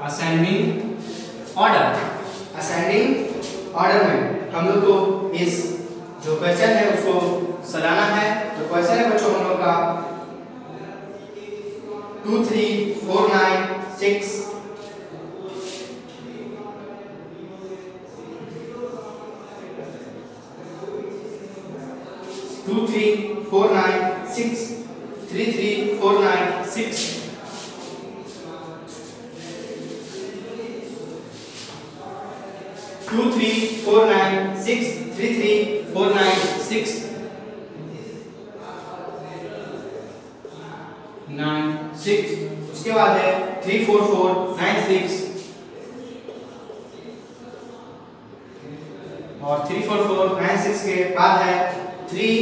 ascending order। Ascending order में हम लोग को इस जो क्वेश्चन है उसको सजाना है। तो क्वेश्चन है बच्चों हम लोग का 2 3 4 9 6 2 3 4 9 6 3 3 4 9 6 2 3 4 9 6 3 3 4 9 6 9 6। उसके बाद है 3 4 4 9 6 और 3 4 4 9 6 के बाद है 3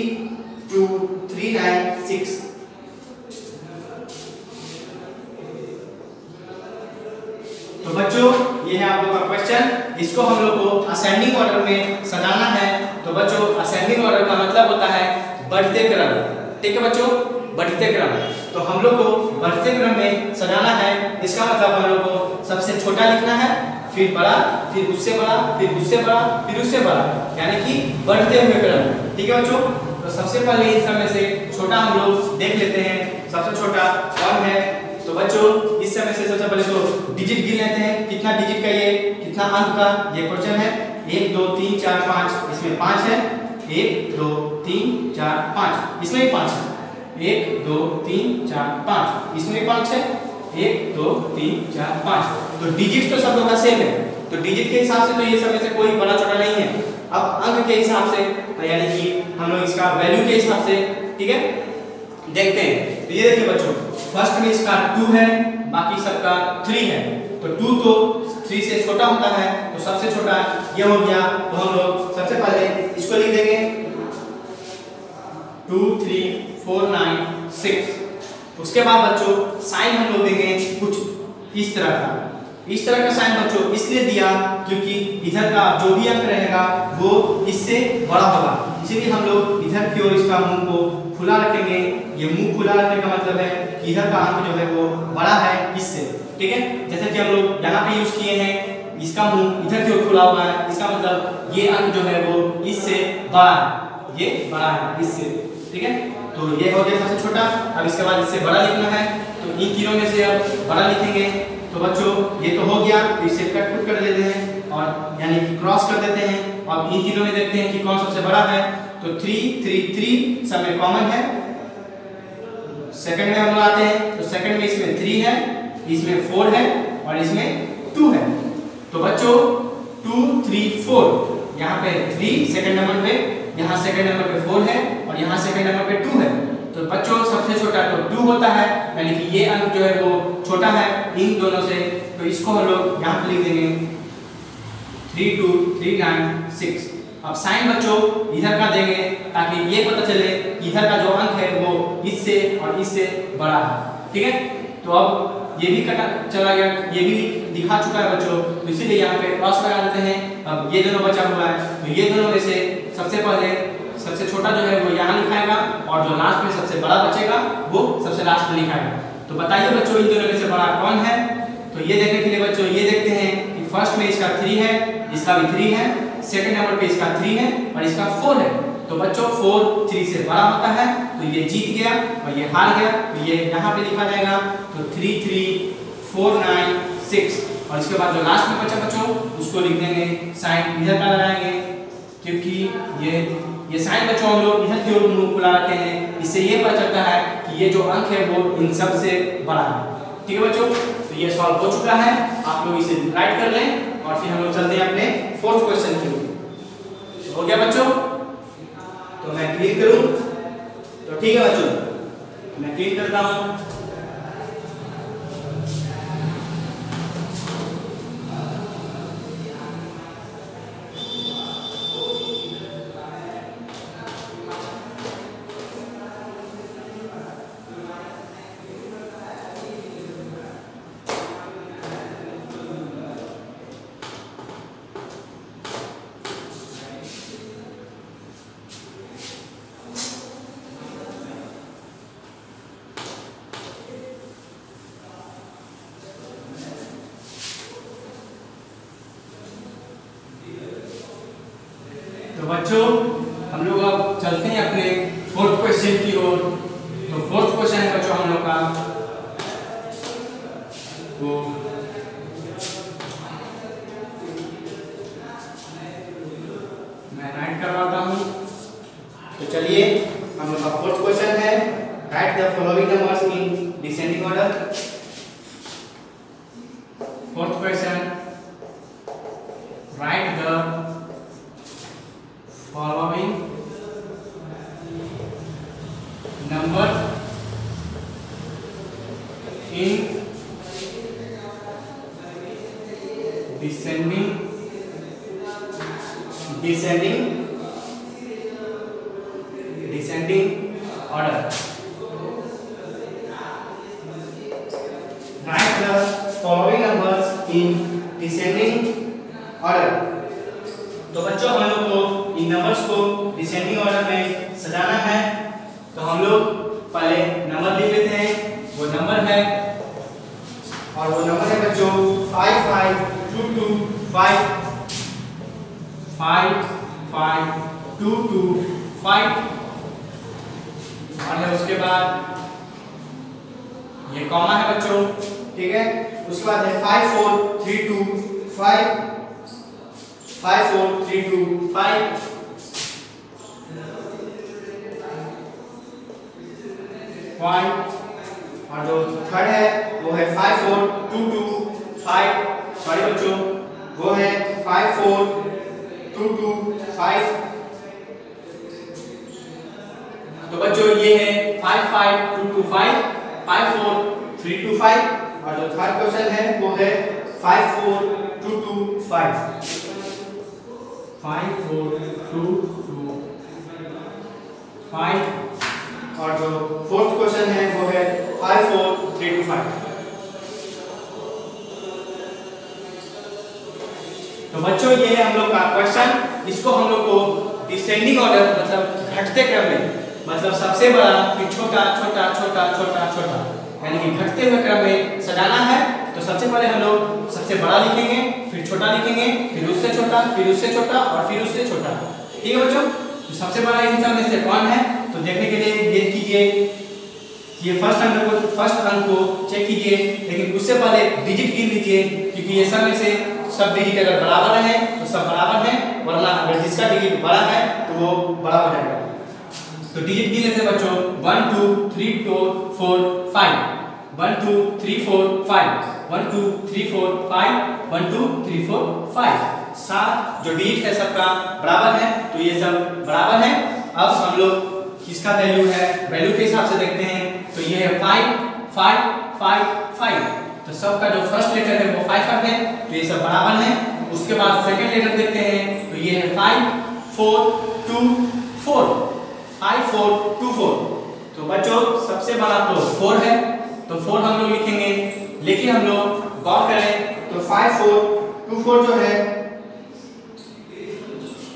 2 3 9 6। तो बच्चों ये है आप लोग का क्वेश्चन, इसको हम लोग को असेंडिंग ऑर्डर में सजाना है। तो बच्चों असेंडिंग ऑर्डर का मतलब होता है बढ़ते क्रम, ठीक है बच्चों, बढ़ते क्रम। तो हम लोग को बढ़ते क्रम में सजाना है, इसका मतलब हम लोग को सबसे छोटा लिखना है, फिर बड़ा, फिर उससे बड़ा, फिर उससे बड़ा, फिर उससे बड़ा, यानी कि बढ़ते हुए क्रम, ठीक है बच्चों। तो सबसे पहले इस समय से छोटा हम लोग देख लेते हैं, सबसे छोटा कौन है। तो बच्चों इस समय से सबसे पहले तो डिजिट गिन लेते हैं, कितना डिजिट का ये, कितना अंक का ये क्वेश्चन है। 1 2 3 4 5, इसमें 5 है, 1 2 3 4 5, इसमें भी 5 है, 1 2 3 4 5, इसमें भी 5 है, 1 2 3 4 5। तो डिजिट तो सब लोग का सेम है, तो डिजिट के हिसाब से तो ये सब में से कोई बड़ा छोटा नहीं है। अब अंक के हिसाब से यानी कि हम लोग इसका वैल्यू के हिसाब से, ठीक है, देखते हैं। तो ये देखिए बच्चों फर्स्ट में इसका 2 है, बाकी सबका 3 है। तो 2 तो 3 से छोटा होता है, तो सबसे छोटा ये हो गया। तो हम लोग सबसे पहले इसको लिख देंगे 2 3 4 9 6। उसके बाद बच्चों साइन हम लोग देंगे कुछ इस तरह का, इस तरह का साइन बच्चों इसलिए दिया क्योंकि इधर का जो भी अंक रहेगा वो इससे बड़ा होगा, इसीलिए हम लोग इधर की ओर इसका मुंह को खुला रखेंगे। ये मुंह खुला रखने का मतलब है कि इधर का अंक जो है वो बड़ा है इससे, ठीक है। जैसे कि हम लोग यहाँ पे यूज किए हैं, इसका मुंह इधर की ओर खुला हुआ है, इसका मतलब ये अंक जो है वो इससे बड़ा है, ये बड़ा है इससे, ठीक है। तो ये हो गया सबसे छोटा। अब इसके बाद इससे बड़ा लिखना है, तो इन तीनों में से अब बड़ा लिखेंगे। तो बच्चों ये तो हो गया, तो इसे कट कर देते हैं और यानी कि क्रॉस कर देते हैं। अब इन तीनों में देखते हैं कि कौन सबसे बड़ा है। तो 3 3 3 सब में कॉमन है। सेकंड में हम लोग आते हैं, तो सेकंड में इसमें 3 है, इसमें 4 है और इसमें 2 है। तो बच्चों 2 3 4, यहाँ पे 3 सेकंड नंबर पे, यहाँ सेकंड नंबर पे 4 है और यहाँ सेकंड नंबर पे 2 है। तो तो बच्चों सबसे छोटा तो 2 होता है, यानी कि ये अंक जो है वो छोटा है इन दोनों से, तो इसको हम लोग यहाँ पे लिख देंगे 32396। अब साइन बच्चों इधर का देंगे ताकि ये पता चले कि इधर का जो अंक है वो इससे और इससे बड़ा है, ठीक है। तो अब ये भी कटा चला गया, ये भी दिखा चुका है बच्चों, तो इसीलिए यहाँ पे क्रॉस लगा देते हैं। अब ये दोनों बचा हुआ है, तो ये दोनों में से सबसे पहले सबसे छोटा जो है वो यहाँ लिखाएगा और जो लास्ट में सबसे बड़ा बचेगा वो सबसे लास्ट में लिखाएगा। तो बताइए बच्चों इन दोनों में से बड़ा कौन है। तो ये देखने के लिए बच्चों ये देखते हैं कि फर्स्ट में इसका 3 है, इसका भी 3 है, सेकंड नंबर पे इसका 3 है और इसका 4 है। तो बच्चों 4 3 से बड़ा होता है, तो ये जीत गया और ये हार गया, तो ये यहाँ पे लिखा जाएगा। तो 33496 और इसके बाद जो लास्ट में बचा बच्चों उसको लिख देंगे, साइन इधर का लगाएंगे क्योंकि ये साइन बच्चों हम लोग इधर की ओर मुंह खुला रखते हैं, इससे ये पता चलता है कि ये जो अंक है वो इन सब से बड़ा है, ठीक है बच्चों। तो ये सॉल्व हो चुका है, आप लोग इसे राइट कर लें और फिर हम लोग चलते हैं अपने 4th क्वेश्चन के लिए। हो गया बच्चों, तो मैं क्लीन करूं, तो ठीक है बच्चों मैं क्लीन करता हूं। तो बच्चों हम लोग अब चलते हैं अपने 4th क्वेश्चन की ओर। तो 4th क्वेश्चन है बच्चों हम लोग का, तो मैं राइट करवाता हूं। तो चलिए हम लोग का 4th क्वेश्चन है, write the following numbers in descending order. 4th question, right the following numbers in descending order. Write the following numbers in descending order. तो बच्चों हम लोग को इन नंबर्स को डिसेंडिंग ऑर्डर में सजाना है। तो हम लोग पहले नंबर लिख लेते हैं, वो नंबर है और वो नंबर है बच्चों 55225 55225 और है उसके बाद ये कॉमा है बच्चों, ठीक है। उसके बाद है 54325 54325 और जो थर्ड है वो है 54225 सॉरी बच्चों वो है 54225। तो बच्चों ये है 55225 54325 और जो थर्ड क्वेश्चन है वो है 54225 54225 और जो फोर्थ क्वेश्चन है वो है 54325। तो बच्चों ये है हम लोग का क्वेश्चन। इसको हम लोग को डिसेंडिंग ऑर्डर मतलब घटते क्रम में, मतलब सबसे बड़ा फिर छोटा छोटा छोटा छोटा छोटा यानी कि घटते हुए क्रम में सजाना है। तो सबसे पहले हम लोग सबसे बड़ा लिखेंगे, फिर छोटा लिखेंगे, फिर उससे छोटा, फिर उससे छोटा और फिर उससे छोटा, ठीक है बच्चों। तो सबसे बड़ा इन सब में से कौन है तो देखने के लिए ये कीजिए, ये फर्स्ट अंक को चेक कीजिए, लेकिन उससे पहले डिजिट गिन लीजिए क्योंकि ये सब में से सब डिजिट अगर बराबर है तो सब बराबर है, वरना अगर जिसका डिजिट बड़ा है तो वो बड़ा हो जाएगा। तो डिजिट गिन लेते हैं बच्चों 1 2 3 4 5 1 2 3 4 5 1 2 3 4 5 1 2 3 4 5 7 जो डिजिट है सबका बराबर है, तो ये सब बराबर है। अब हम लोग किसका वैल्यू है, वैल्यू के हिसाब से देखते हैं तो ये है 5 5 5 5। तो सबका जो फर्स्ट लेटर है वो 5 है, तो ये सब बराबर है। उसके बाद सेकंड लेटर देखते हैं तो ये है 5 4 2 4 5 4 2 4। तो बच्चों सबसे बड़ा तो 4 है, तो 4 हम लोग लिखेंगे। लेकिन हम लोग गौर करें तो 5 4 2 4 जो है,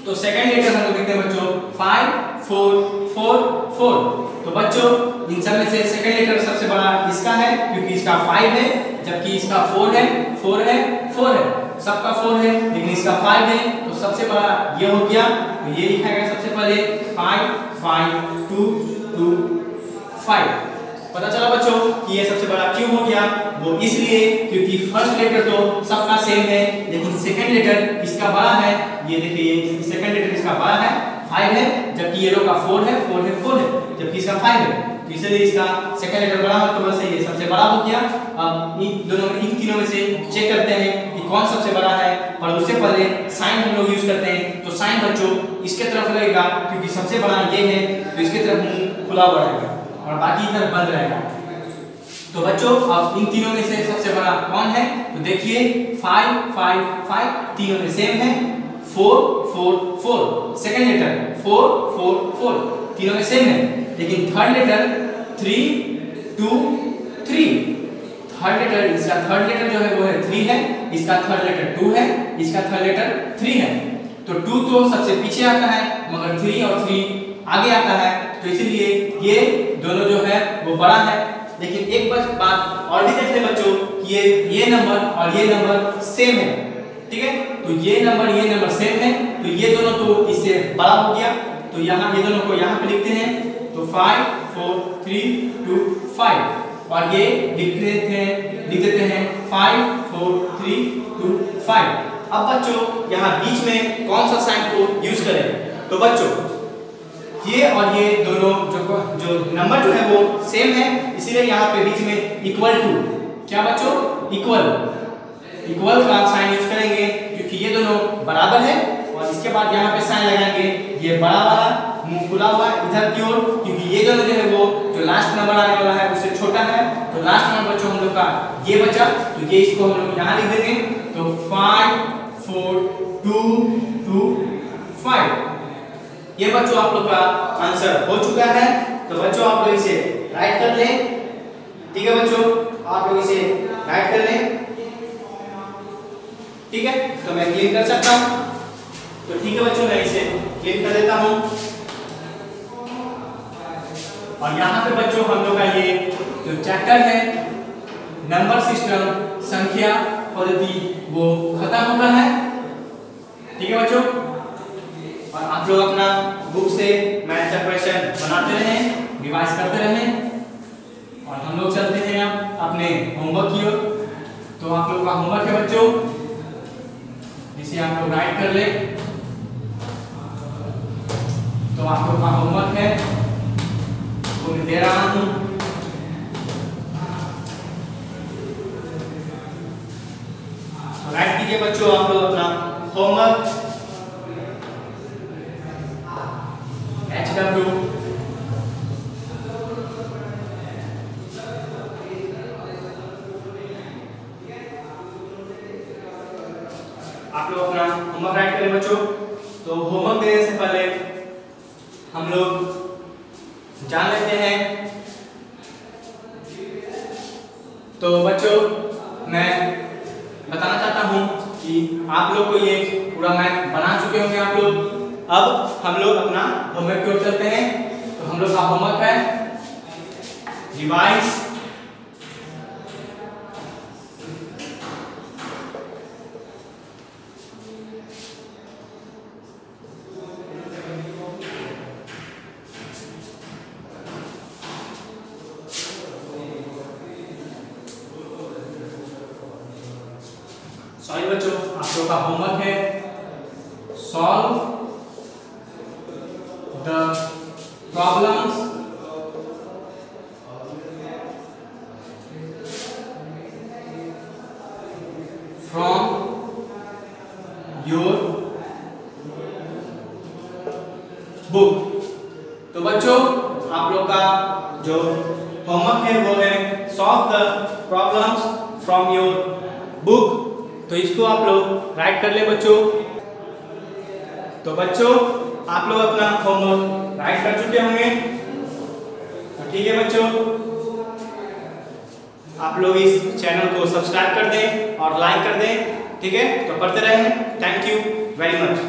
तो सेकंड लेटर हम लोग देखते हैं बच्चों 5 4 4 4। तो बच्चों इन सब में से सेकंड लेटर सबसे बड़ा इसका है, क्योंकि इसका 5 है, जबकि इसका 4 है 4 है 4 है, सबका 4 है लेकिन इसका 5 है, तो सबसे बड़ा ये हो गया। तो ये लिखा गया सबसे पहले 5 5 2 2 5। पता चला बच्चों कि ये सबसे बड़ा क्यों हो गया, वो इसलिए क्योंकि फर्स्ट लेटर तो सबका सेम है, लेकिन सेकंड लेटर इसका बड़ा है। ये देखिए ये सेकंड लेटर इसका बड़ा है 5 है, जबकि ये लोग का 4 है 4 है 4 है, जबकि इसका 5 है, तो इसलिए इसका सेकंड लेटर बड़ा है, तो बस ये सबसे बड़ा हो गया। अब इन तीनों में से चेक करते हैं कि कौन सबसे बड़ा है, पर उससे पहले साइन हम लोग यूज करते हैं। तो साइन बच्चों इसके तरफ लगेगा, क्योंकि सबसे बड़ा ये है, तो इसके तरफ मुंह खुला हुआ रहेगा और बाकी इधर बंद रहेगा। तो बच्चों अब इन तीनों में से सबसे बड़ा कौन है, तो देखिए 5 5 5 तीनों में सेम है, 4 4 4 सेकंड लेटर 4 4 4 तीनों में सेम है, लेकिन थर्ड लेटर 3 2 3। थर्ड लेटर इसका थर्ड लेटर जो है वो है 3 है, इसका थर्ड लेटर 2 है, इसका थर्ड लेटर 3 है। तो 2 तो सबसे पीछे आता है, मगर 3 और 3 आगे आता है, तो इसीलिए ये दोनों जो है वो बड़ा है। लेकिन एक बात और भी देख ले बच्चों कि ये नंबर और ये नंबर सेम है, ठीक है। तो ये नंबर सेम है, तो ये दोनों तो इससे बड़ा हो गया। तो यहाँ ये दोनों को यहाँ पे लिखते हैं, तो 5 4 3 2 5, और ये लिख देते हैं 5 4 3 2 5। अब बच्चों यहाँ बीच में कौन सा साइन को यूज करें, तो बच्चों ये और ये दोनों जो नंबर जो है वो सेम है, इसीलिए यहाँ पे बीच में इक्वल टू, क्या बच्चों इक्वल का साइन यूज करेंगे, क्योंकि ये दोनों बराबर है। और इसके बाद यहाँ पे साइन लगाएंगे, ये बड़ा वाला मुंह खुला हुआ इधर की ओर, क्योंकि ये दोनों जो है वो जो लास्ट नंबर आने वाला है उससे छोटा है। तो लास्ट नंबर बच्चों हम लोग का ये बचा, तो ये इसको हम लोग यहाँ लिख देंगे, तो 5 4 2 2 5। ये बच्चों आप लोग का आंसर हो चुका है। तो बच्चों आप लोग इसे राइट कर लें, ठीक है बच्चों, आप लोग इसे राइट कर लें, ठीक है। तो मैं क्लीन कर सकता हूं, तो ठीक है बच्चों मैं इसे क्लीन कर देता हूं। और यहाँ पे बच्चों हम लोग का ये जो चैप्टर है नंबर सिस्टम संख्या पद्धति वो खत्म हो रहा है, ठीक है बच्चों। और आप लोग अपना बुक से मैथ का क्वेश्चन बनाते रहें, रिवाइज करते रहें, और हम लोग चलते हैं अब अपने होमवर्क की ओर। तो आप लोग का होमवर्क है बच्चों, जिसे आप लोग राइट कर ले। तो आप लोग का होमवर्क है वो मैं दे रहा हूं, राइट कीजिए बच्चों आप लोग अपना होमवर्क। HW आप लोग अपना होमवर्क राइट करें बच्चों। तो होमवर्क देने से पहले हम लोग जान लेते हैं। तो बच्चों मैं बताना चाहता हूं कि आप लोग को ये पूरा मैथ बना चुके होंगे आप लोग। अब हम लोग अपना होमवर्क की ओर चलते हैं। तो हम लोग का होमवर्क है रिवाइज सॉरी बच्चों, आप लोग का होमवर्क है solve the problems from your book. तो बच्चों जो होमवर्क है वो है solve the problems from your book. तो इसको आप लोग राइट कर ले बच्चों। तो बच्चों आप लोग अपना होमवर्क राइट कर चुके होंगे, तो ठीक है बच्चों, आप लोग इस चैनल को सब्सक्राइब कर दें और लाइक कर दें, ठीक है। तो पढ़ते रहें। Thank you very much.